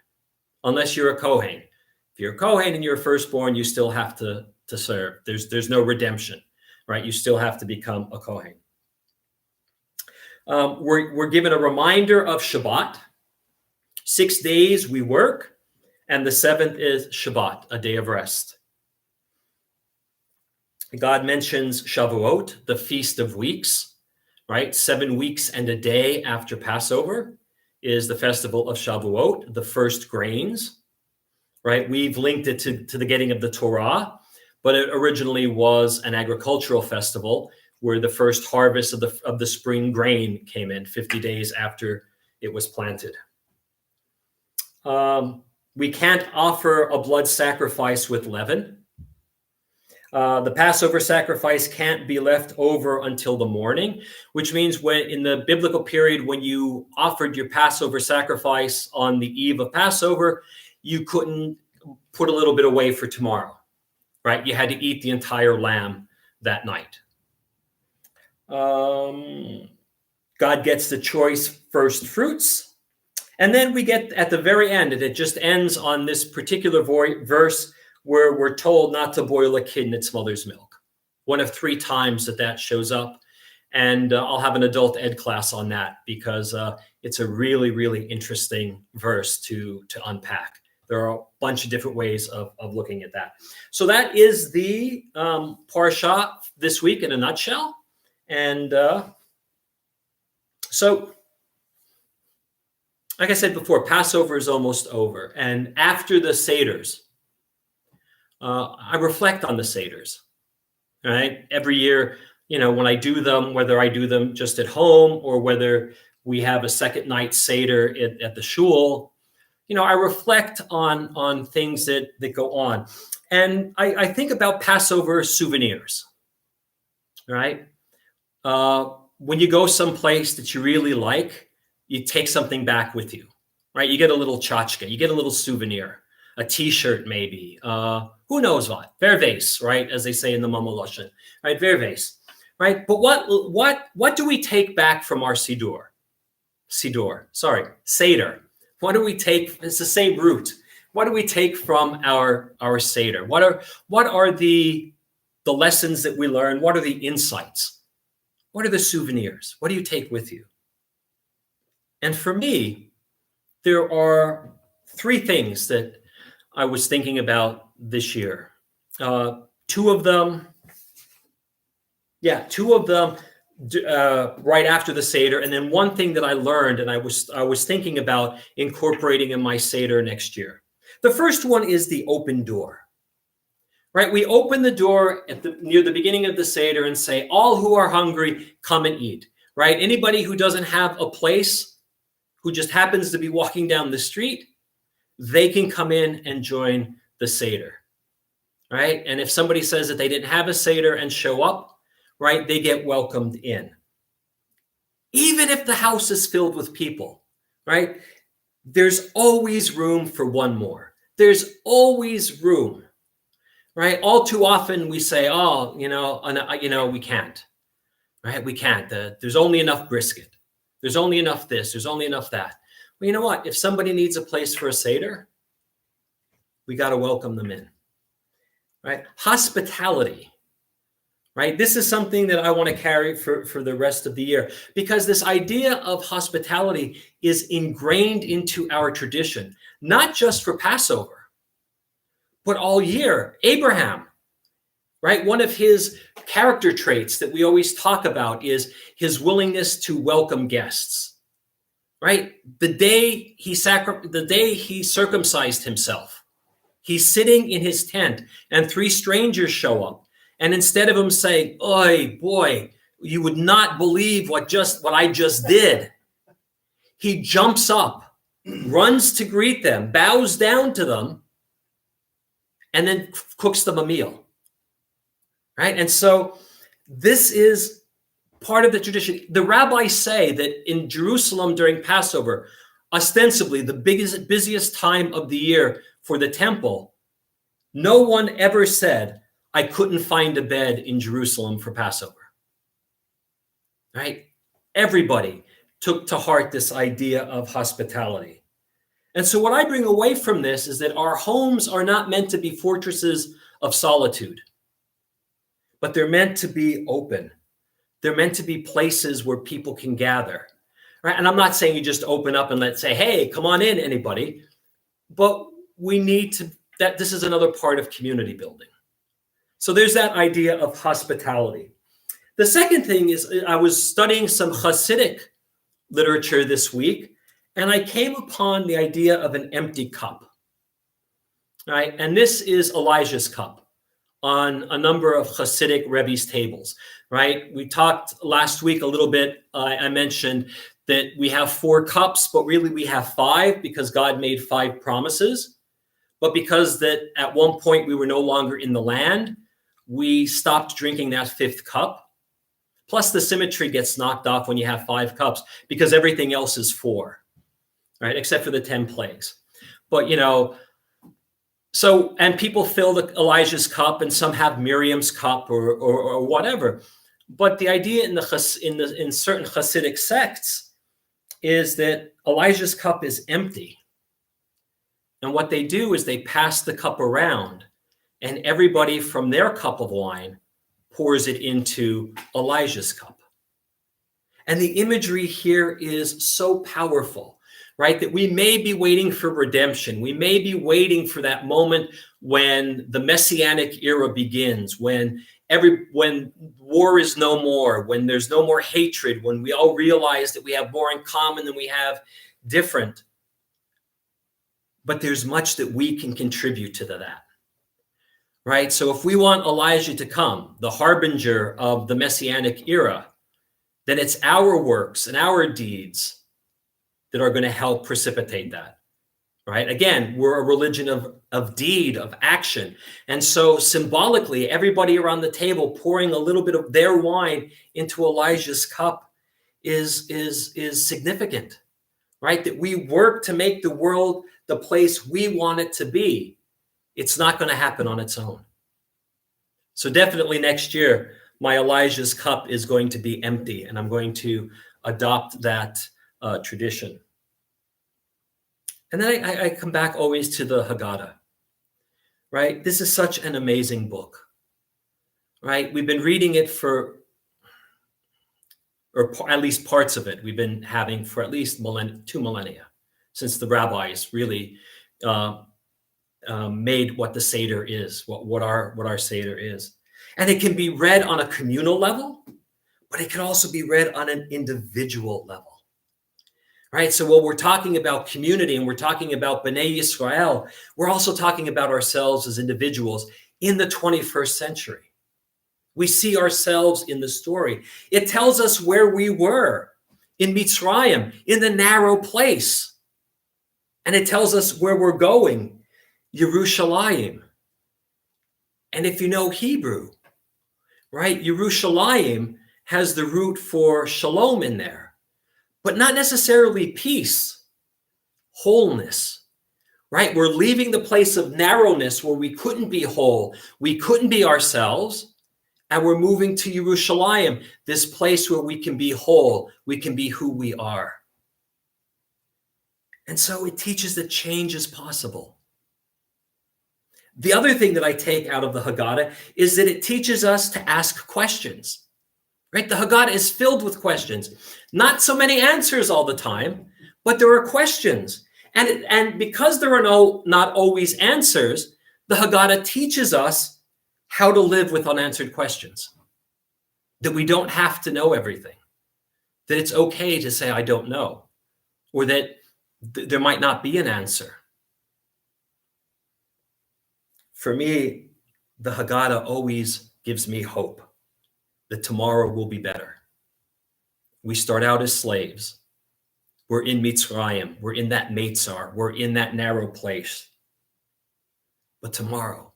S1: Unless you're a Kohen. If you're a Kohen and you're a firstborn, you still have to serve. There's no redemption, right? You still have to become a Kohen. We're given a reminder of Shabbat. 6 days we work, and the seventh is Shabbat, a day of rest. God mentions Shavuot, the Feast of Weeks, right? 7 weeks and a day after Passover is the festival of Shavuot, the first grains, right? We've linked it to the getting of the Torah, but it originally was an agricultural festival where the first harvest of the spring grain came in 50 days after it was planted. We can't offer a blood sacrifice with leaven. The Passover sacrifice can't be left over until the morning, which means when in the biblical period, when you offered your Passover sacrifice on the eve of Passover, you couldn't put a little bit away for tomorrow, right? You had to eat the entire lamb that night. God gets the choice first fruits. And then we get at the very end, and it just ends on this particular verse where we're told not to boil a kid in its mother's milk. One of 3 times that shows up. And I'll have an adult ed class on that because it's a really, really interesting verse to unpack. There are a bunch of different ways of looking at that. So that is the Parsha this week in a nutshell. And so, like I said before, Passover is almost over. And after the Seders, I reflect on the Seders, right? Every year, when I do them, whether I do them just at home or whether we have a second night Seder at the shul, I reflect on things that go on. And I think about Passover souvenirs, right? When you go someplace that you really like, you take something back with you, right? You get a little tchotchke, you get a little souvenir, a T-shirt maybe, who knows what, verves, right? As they say in the Mamoloshen, right? Verves, right? But what do we take back from our Seder? What do we take? It's the same root. What do we take from our Seder? What are the lessons that we learn? What are the insights? What are the souvenirs? What do you take with you? And for me, there are 3 things that I was thinking about this year. 2 of them right after the Seder, and then one thing that I learned and I was thinking about incorporating in my Seder next year. The first one is the open door. Right? We open the door near the beginning of the Seder and say, all who are hungry, come and eat. Right? Anybody who doesn't have a place, who just happens to be walking down the street, they can come in and join the Seder, right? And if somebody says that they didn't have a Seder and show up, right, they get welcomed in. Even if the house is filled with people, right? There's always room for one more. There's always room, right? All too often we say, oh, we can't, right? We can't. There's only enough brisket. There's only enough this. There's only enough that. Well, you know what? If somebody needs a place for a Seder, we got to welcome them in, right? Hospitality, right? This is something that I want to carry for the rest of the year, because this idea of hospitality is ingrained into our tradition, not just for Passover, but all year. Abraham, right? One of his character traits that we always talk about is his willingness to welcome guests, right? The day he circumcised himself, he's sitting in his tent and 3 strangers show up. And instead of him saying, "Oi, boy, you would not believe what I just did," he jumps up, runs to greet them, bows down to them, and then cooks them a meal. Right? And so this is part of the tradition. The rabbis say that in Jerusalem during Passover, ostensibly the busiest time of the year for the temple, no one ever said, "I couldn't find a bed in Jerusalem for Passover." Right? Everybody took to heart this idea of hospitality. And so what I bring away from this is that our homes are not meant to be fortresses of solitude, but they're meant to be open. They're meant to be places where people can gather. Right? And I'm not saying you just open up and let's say, "Hey, come on in, anybody." But we need to, this is another part of community building. So there's that idea of hospitality. The second thing is, I was studying some Hasidic literature this week, and I came upon the idea of an empty cup. Right? And this is Elijah's cup on a number of Hasidic Rebbe's tables. Right? We talked last week a little bit. I mentioned that we have 4 cups, but really we have 5 because God made 5 promises. But because that at one point we were no longer in the land, we stopped drinking that 5th cup. Plus the symmetry gets knocked off when you have 5 cups because everything else is 4, right? Except for the 10 plagues. But, and people fill Elijah's cup, and some have Miriam's cup or whatever. But the idea in certain Hasidic sects is that Elijah's cup is empty. And what they do is they pass the cup around, and everybody from their cup of wine pours it into Elijah's cup. And the imagery here is so powerful, right? That we may be waiting for redemption. We may be waiting for that moment when the Messianic era begins, when war is no more, when there's no more hatred, when we all realize that we have more in common than we have different. But there's much that we can contribute to that. Right? So if we want Elijah to come, the harbinger of the Messianic era, then it's our works and our deeds that are going to help precipitate that. Right? Again, we're a religion of deed, of action. And so symbolically, everybody around the table pouring a little bit of their wine into Elijah's cup is significant. Right? That we work to make the world the place we want it to be. It's not going to happen on its own. So definitely next year, my Elijah's cup is going to be empty, and I'm going to adopt that tradition. And then I come back always to the Haggadah, right? This is such an amazing book, right? We've been reading it or at least parts of it, we've been having for at least 2 millennia, since the rabbis really made what the Seder is, what our Seder is. And it can be read on a communal level, but it can also be read on an individual level. Right? So while we're talking about community and we're talking about Bnei Yisrael, we're also talking about ourselves as individuals in the 21st century. We see ourselves in the story. It tells us where we were in Mitzrayim, in the narrow place. And it tells us where we're going, Yerushalayim. And if you know Hebrew, right, Yerushalayim has the root for shalom in there, but not necessarily peace, wholeness, right? We're leaving the place of narrowness where we couldn't be whole, we couldn't be ourselves, and we're moving to Yerushalayim, this place where we can be whole, we can be who we are. And so it teaches that change is possible. The other thing that I take out of the Haggadah is that it teaches us to ask questions, right? The Haggadah is filled with questions. Not so many answers all the time, but there are questions. And because there are not always answers, the Haggadah teaches us how to live with unanswered questions, that we don't have to know everything, that it's okay to say, I don't know, or that there might not be an answer. For me, the Haggadah always gives me hope that tomorrow will be better. We start out as slaves. We're in Mitzrayim. We're in that Meitzar. We're in that narrow place. But tomorrow,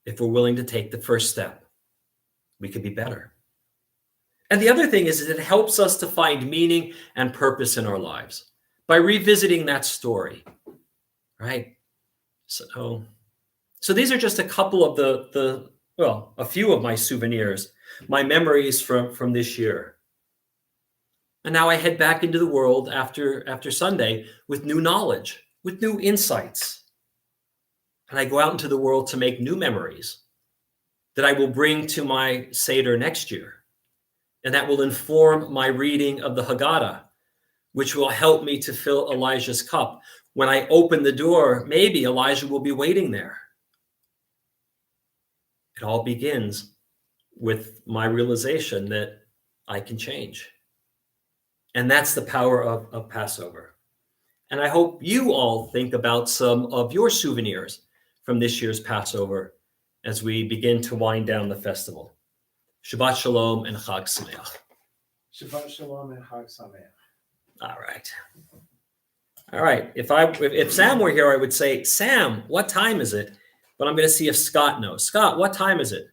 S1: if we're willing to take the first step, we could be better. And the other thing is that it helps us to find meaning and purpose in our lives by revisiting that story, right? So these are just a couple of a few of my souvenirs, my memories from this year. And now I head back into the world after Sunday with new knowledge, with new insights. And I go out into the world to make new memories that I will bring to my Seder next year. And that will inform my reading of the Haggadah, which will help me to fill Elijah's cup. When I open the door, maybe Elijah will be waiting there. It all begins with my realization that I can change. And that's the power of Passover. And I hope you all think about some of your souvenirs from this year's Passover as we begin to wind down the festival. Shabbat Shalom and Chag Sameach.
S2: Shabbat Shalom and Chag Sameach.
S1: All right. If Sam were here, I would say, Sam, what time is it? But I'm going to see if Scott knows. Scott, what time is it?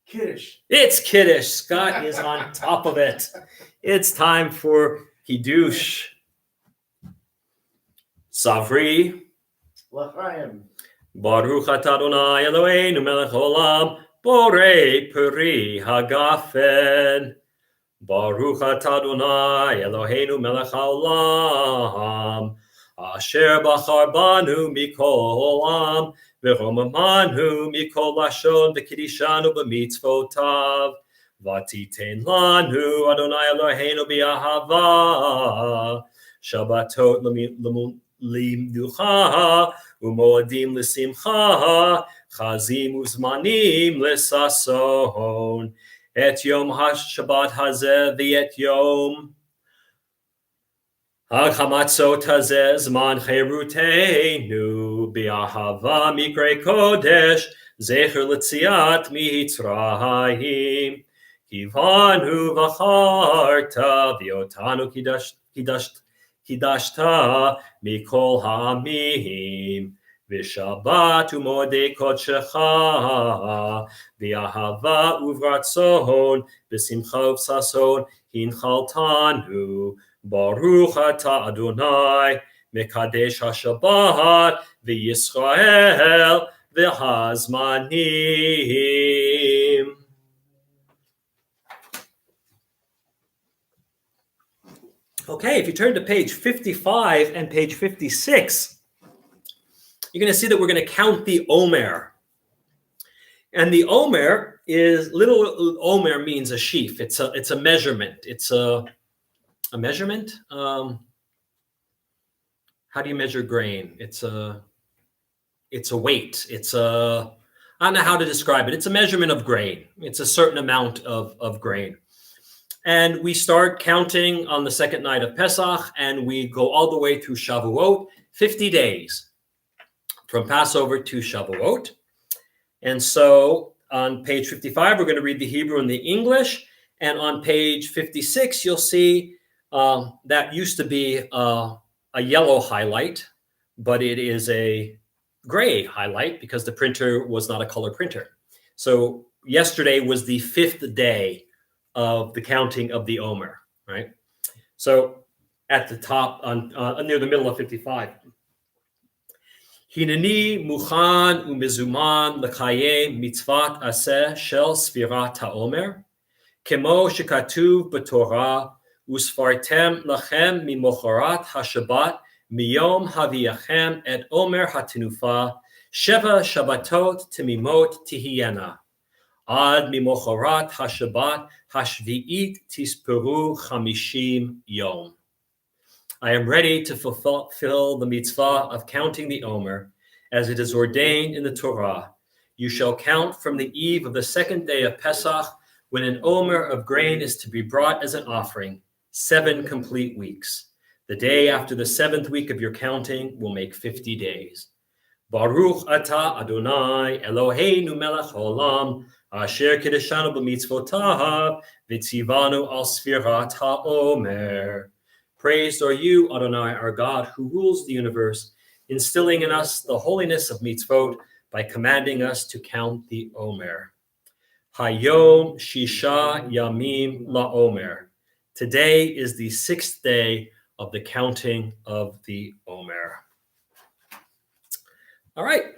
S2: Kiddush.
S1: It's Kiddush. Scott is on top of it. It's time for Kiddush. Savri.
S2: L'chaim.
S1: Baruch atah Adonai Eloheinu melech haolam, borei peri hagafen. Baruch atah Adonai Eloheinu melech haolam, asher bachar banu mikol olam, v'romamanu mikol lashon v'kidishanu b'mitzvotav. Vatiten lanu Adonai Eloheinu bi'ahava, Shabbatot limnucha, umoadim l'simcha, chazim uzmanim l'sason. Et yom ha-Shabbat hazeh v'et yom ha-Chamatzot hazeh zman cheruteinu bi'ahava mikre kodesh zecher l'tziat mitzrayim. Kivanu v'charta v'yotanu kidashta mikol ha'amim. V'shabbat u'modei kodshecha v'ahava uvratzon v'simcha uv'sason hinchaltanu. Baruch atah Adonai mekadesh ha'shabbat v'Yisrael v'hazmanim. Okay, if you turn to page 55 and page 56, you're going to see that we're going to count the Omer. And the Omer is, little Omer means a sheaf. It's a measurement. It's a measurement. How do you measure grain? It's a weight. I don't know how to describe it. It's a measurement of grain. It's a certain amount of grain. And we start counting on the second night of Pesach, and we go all the way through Shavuot, 50 days from Passover to Shavuot. And so on page 55, we're going to read the Hebrew and the English. And on page 56, you'll see that used to be a yellow highlight, but it is a gray highlight because the printer was not a color printer. So yesterday was the 5th day of the counting of the Omer, right? So at the top, near the middle of 55. Hineni muchan umizuman l'chaye mitzvat aseh shel sfirat haomer, kemo shekatuv b'torah usfartem lachem mimocharat hashabbat miyom haviyachem et omer hatinufa sheva shabbatot timimot tihiyena ad mimocharat hashabbat hashvi'it tisperu chamishim yom. I am ready to fulfill the mitzvah of counting the Omer, as it is ordained in the Torah. You shall count from the eve of the 2nd day of Pesach, when an Omer of grain is to be brought as an offering, 7 complete weeks. The day after the 7th week of your counting will make 50 days. Baruch atah Adonai Eloheinu melech haolam, asher kiddushanu b'mitzvotav, v'tzivanu al sfirat haomer. Praised are you, Adonai, our God, who rules the universe, instilling in us the holiness of mitzvot by commanding us to count the Omer. Hayom Shisha Yamim LaOmer. Today is the 6th day of the counting of the Omer. All right,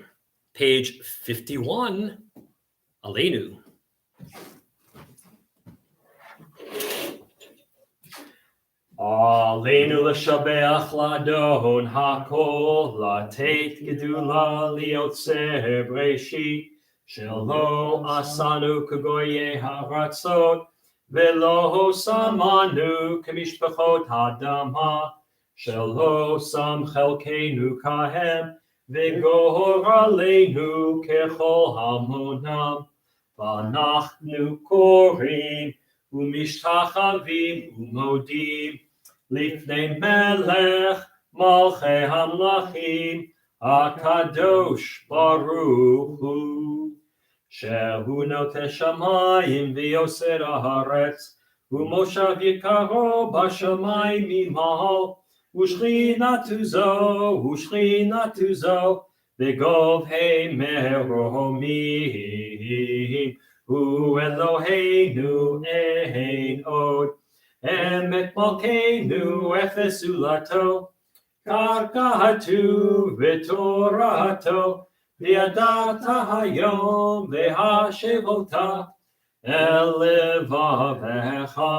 S1: page 51, Aleinu. Aleinu l'shabeach l'adon hakol, l'teit gedula liotzer breshit, shelo asanu kagoye haratzot, velo samanu kamishpachot hadama, shelo sam chelkeinu kahem, v'gohor aleinu kechol hamonam, v'anachnu korim, umishtachavim umodim, Lifnei melech malchei hamlachim, akadosh baruch hu, shehu noteh shamayim v'yoser haaretz, umoshav yikaro b'shamayim imahal, ushchinatu zo, v'gov hei meromim, hu Eloheinu ein od, emet malkeinu efes ulato, karkatu v'torato, v'yadata hayom v'hashevota, el levavecha,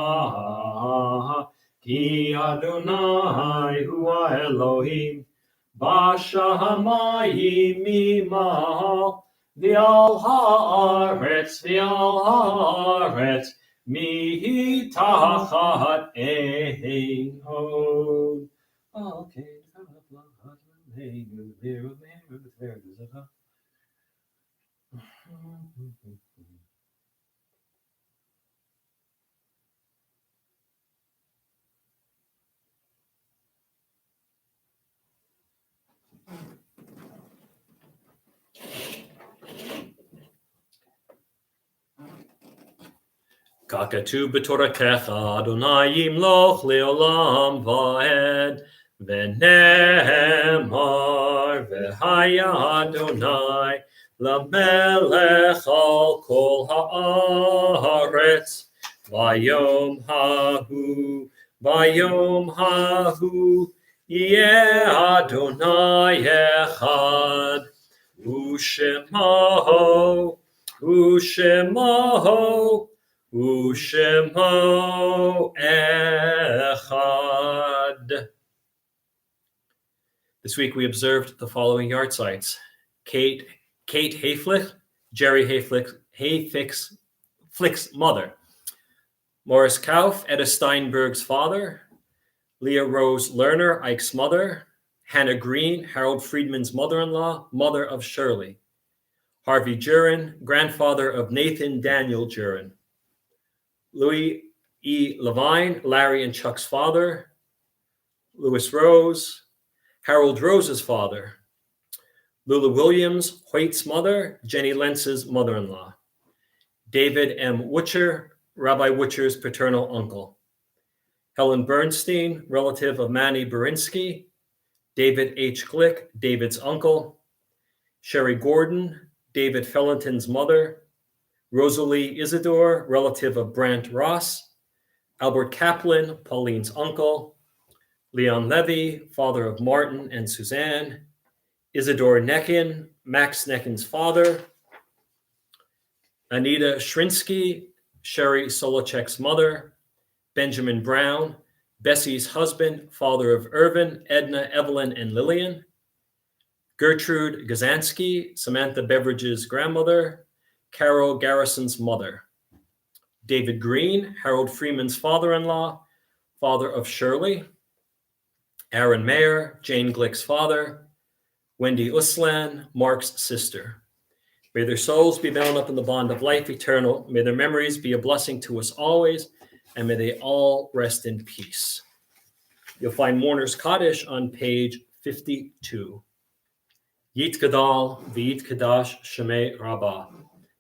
S1: ki Adonai hu Elohim, b'shamayim imahal, v'al haaretz, mihi tachat ein od. Okay. Kakatu b'toratecha Adonai yimloch leolam va'ed, v'nehemar v'haya Adonai lamelech al kol haaretz, vayom hahu yeh Adonai echad, Ushemo echad. This week we observed the following yard sites: Kate Hayflick, Jerry Hayflick's mother; Morris Kauf, Etta Steinberg's father; Leah Rose Lerner, Ike's mother; Hannah Green, Harold Friedman's mother-in-law, mother of Shirley; Harvey Jurin, grandfather of Nathan Daniel Jurin; Louis E. Levine, Larry and Chuck's father; Louis Rose, Harold Rose's father; Lula Williams, Hoyt's mother, Jenny Lentz's mother-in-law; David M. Wutcher, Rabbi Wutcher's paternal uncle; Helen Bernstein, relative of Manny Berinsky; David H. Glick, David's uncle. Sherry Gordon, David Fellenton's mother. Rosalie Isidore, relative of Brant Ross. Albert Kaplan, Pauline's uncle. Leon Levy, father of Martin and Suzanne. Isidore Neckin, Max Neckin's father. Anita Shrinsky, Sherry Solochek's mother. Benjamin Brown, Bessie's husband, father of Irvin, Edna, Evelyn, and Lillian. Gertrude Gazansky, Samantha Beveridge's grandmother. Carol Garrison's mother. David Green, Harold Freeman's father-in-law, father of Shirley. Aaron Mayer, Jane Glick's father. Wendy Uslan, Mark's sister. May their souls be bound up in the bond of life eternal. May their memories be a blessing to us always, and may they all rest in peace. You'll find Mourner's Kaddish on page 52. Yit Gadal v'yit Kadash Shemei Rabbah.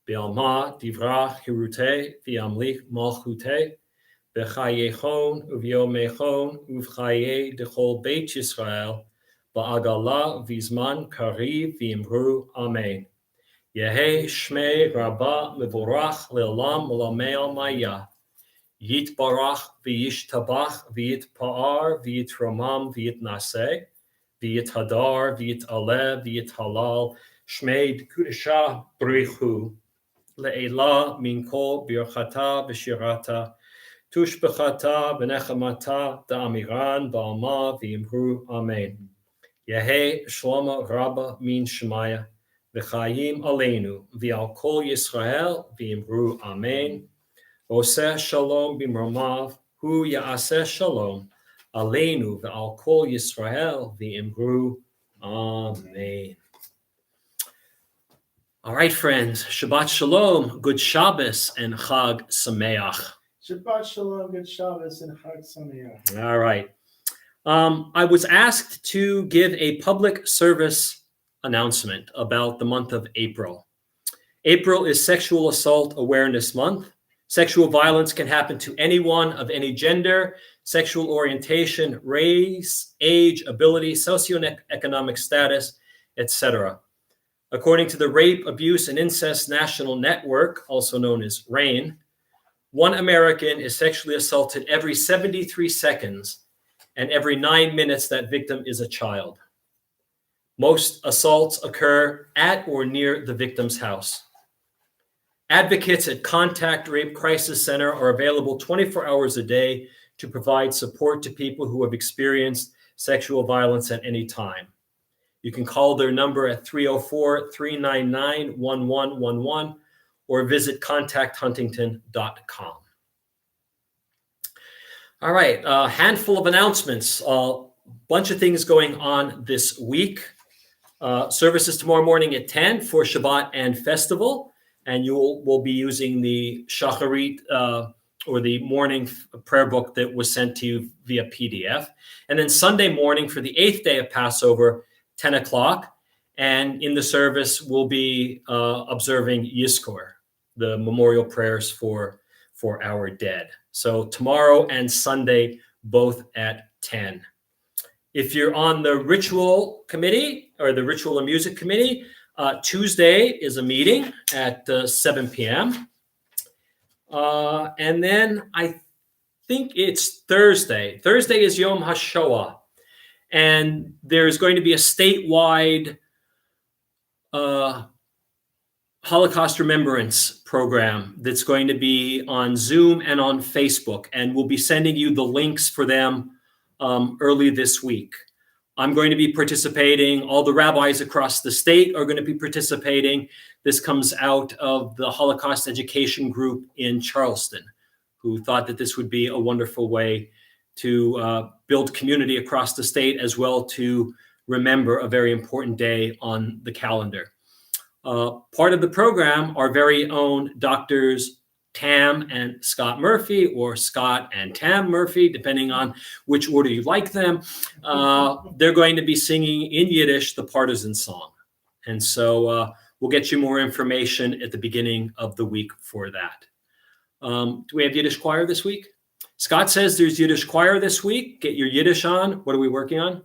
S1: Be'alma divrach hirute v'yamlich malchute. B'chayechon uv'yomechon uv'chaye dechol Beit Yisrael. Ba'agala v'zman kariv v'imru Amen. Yehe Shmei Rabbah mevorach le'olam u'lamei almaya. Yit barach v'yishtabach v'yit pa'ar v'yit romam v'yit naseh. V'yit hadar v'yit aleh v'yit halal. Shmei kudeshah brichu. Le'ela min kol birchata v'shirata. Tushbechata v'nechamata da'amiran ba'alma v'imru Amen. Yehe Shlomo Rabba min Shemaya. V'chayim aleinu v'al kol Yisrael v'imru Amen. Oseh shalom b'mromav hu ya'aseh shalom aleinu v'al kol Yisrael v'imru Amen. All right, friends. Shabbat shalom, good Shabbos, and Chag Sameach.
S2: Shabbat shalom, good Shabbos, and Chag Sameach.
S1: All right. I was asked to give a public service announcement about the month of April. April is Sexual Assault Awareness Month. Sexual violence can happen to anyone of any gender, sexual orientation, race, age, ability, socioeconomic status, etc. According to the Rape, Abuse, and Incest National Network, also known as RAIN, one American is sexually assaulted every 73 seconds, and every 9 minutes that victim is a child. Most assaults occur at or near the victim's house. Advocates at Contact Rape Crisis Center are available 24 hours a day to provide support to people who have experienced sexual violence at any time. You can call their number at 304-399-1111 or visit contacthuntington.com. All right, a handful of announcements. A bunch of things going on this week. Services tomorrow morning at 10 for Shabbat and Festival, and will be using the Shacharit or the morning prayer book that was sent to you via PDF. And then Sunday morning for the 8th day of Passover, 10 o'clock, and in the service we'll be observing Yizkor, the memorial prayers for our dead. So tomorrow and Sunday, both at 10. If you're on the ritual committee or the ritual and music committee, Tuesday is a meeting at 7 p.m. And then I think it's Thursday. Thursday is Yom HaShoah. And there's going to be a statewide Holocaust Remembrance program that's going to be on Zoom and on Facebook. And we'll be sending you the links for them early this week. I'm going to be participating. All the rabbis across the state are going to be participating. This comes out of the Holocaust Education Group in Charleston, who thought that this would be a wonderful way to build community across the state, as well to remember a very important day on the calendar. Part of the program, our very own doctors Tam and Scott Murphy, or Scott and Tam Murphy, depending on which order you like them, they're going to be singing in Yiddish the partisan song. And so we'll get you more information at the beginning of the week for that. Do we have Yiddish choir this week? Scott says there's Yiddish choir this week. Get your Yiddish on. What are we working on?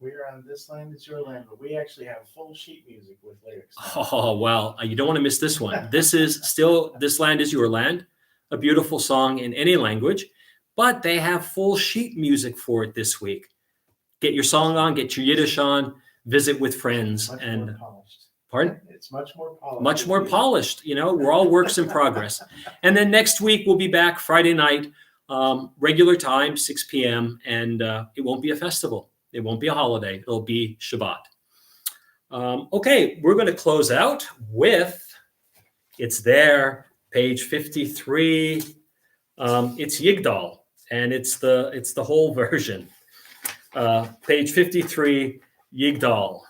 S2: We're on This Land Is Your Land, but we actually have full sheet music with lyrics.
S1: Oh, well, you don't want to miss this one. This is still This Land Is Your Land, a beautiful song in any language, but they have full sheet music for it this week. Get your song on, get your Yiddish on, visit with friends.
S2: Much
S1: and
S2: more polished.
S1: Pardon?
S2: It's much more polished.
S1: Much more polished. You know, we're all works in progress. And then next week, we'll be back Friday night, regular time, 6 p.m., and it won't be a festival. It won't be a holiday. It'll be Shabbat. Okay, we're going to close out with, it's there, page 53. It's Yigdal, and it's the whole version. Page 53, Yigdal.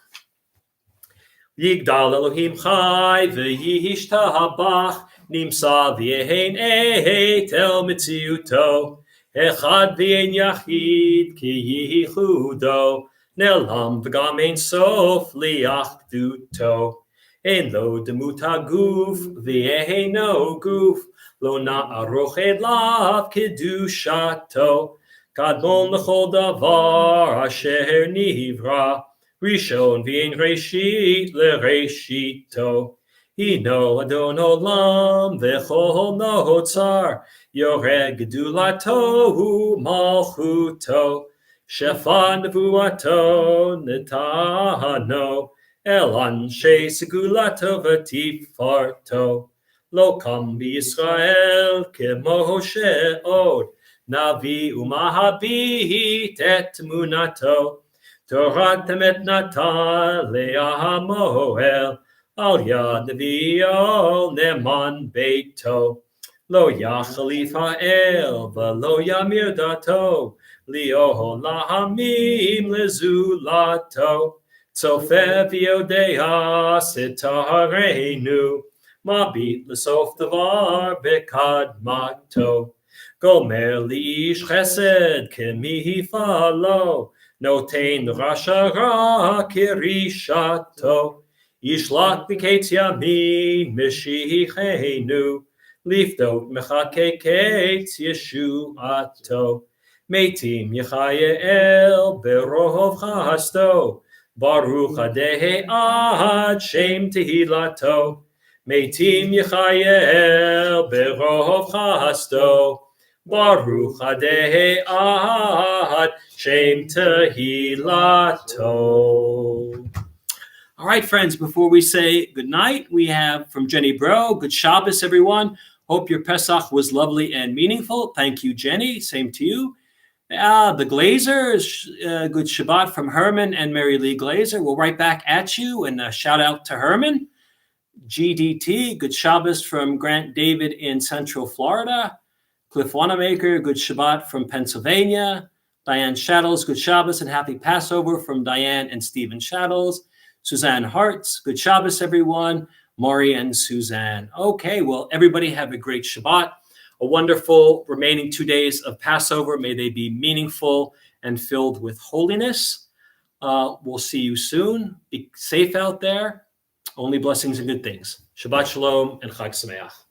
S1: Yigdal Elohim Chai v'yishtabach nimsa v'yehein eitel mitziuto echad v'yein yachid ki yichudo nelam v'gam ein sof liachduto ein lo demut haguf v'yeheino guf lo na'aroch edlav kedushato kadmon l'chol davar asher nivra Rishon v'yein reshit lereshito. Hino Adon Olam v'chol notzar. Yoreh gedulato malchuto. Shefan nevuato netano. El anshe segulato v'tifarto. Lo kam b'Yisrael kemo she'od. Navi umahabit et munato. Torah temet nata leah moel al yad nevi'ol neman beito lo yachalif ha'el v'lo yamir dato lioho lahamim lezulato tzofeh v'yodea sitarenu mabit l'sof davar bekadmato gomer li'ish chesed kemihifalo Notain Rasha Ra Kirishato Yishlach B'Ketz Yamin Mishichenu Lifdot Mechake Ketz Yeshuato Meitim Yechayael Berov Chasto Baruch Adehe Ad Shem Tehilato Meitim Yechayael Berov Chasto Baruch Adehe Ad Shem Tehilato. All right, friends, before we say good night, we have from Jenny Bro, good Shabbos, everyone. Hope your Pesach was lovely and meaningful. Thank you, Jenny. Same to you. The Glazers, good Shabbat from Herman and Mary Lee Glazer. We'll write back at you, and a shout out to Herman. GDT, good Shabbos from Grant David in Central Florida. Cliff Wanamaker, good Shabbat from Pennsylvania. Diane Shaddles, good Shabbos and happy Passover from Diane and Stephen Shaddles. Suzanne Hartz, good Shabbos, everyone. Maury and Suzanne. Okay, well, everybody have a great Shabbat. A wonderful remaining 2 days of Passover. May they be meaningful and filled with holiness. We'll see you soon. Be safe out there. Only blessings and good things. Shabbat Shalom and Chag Sameach.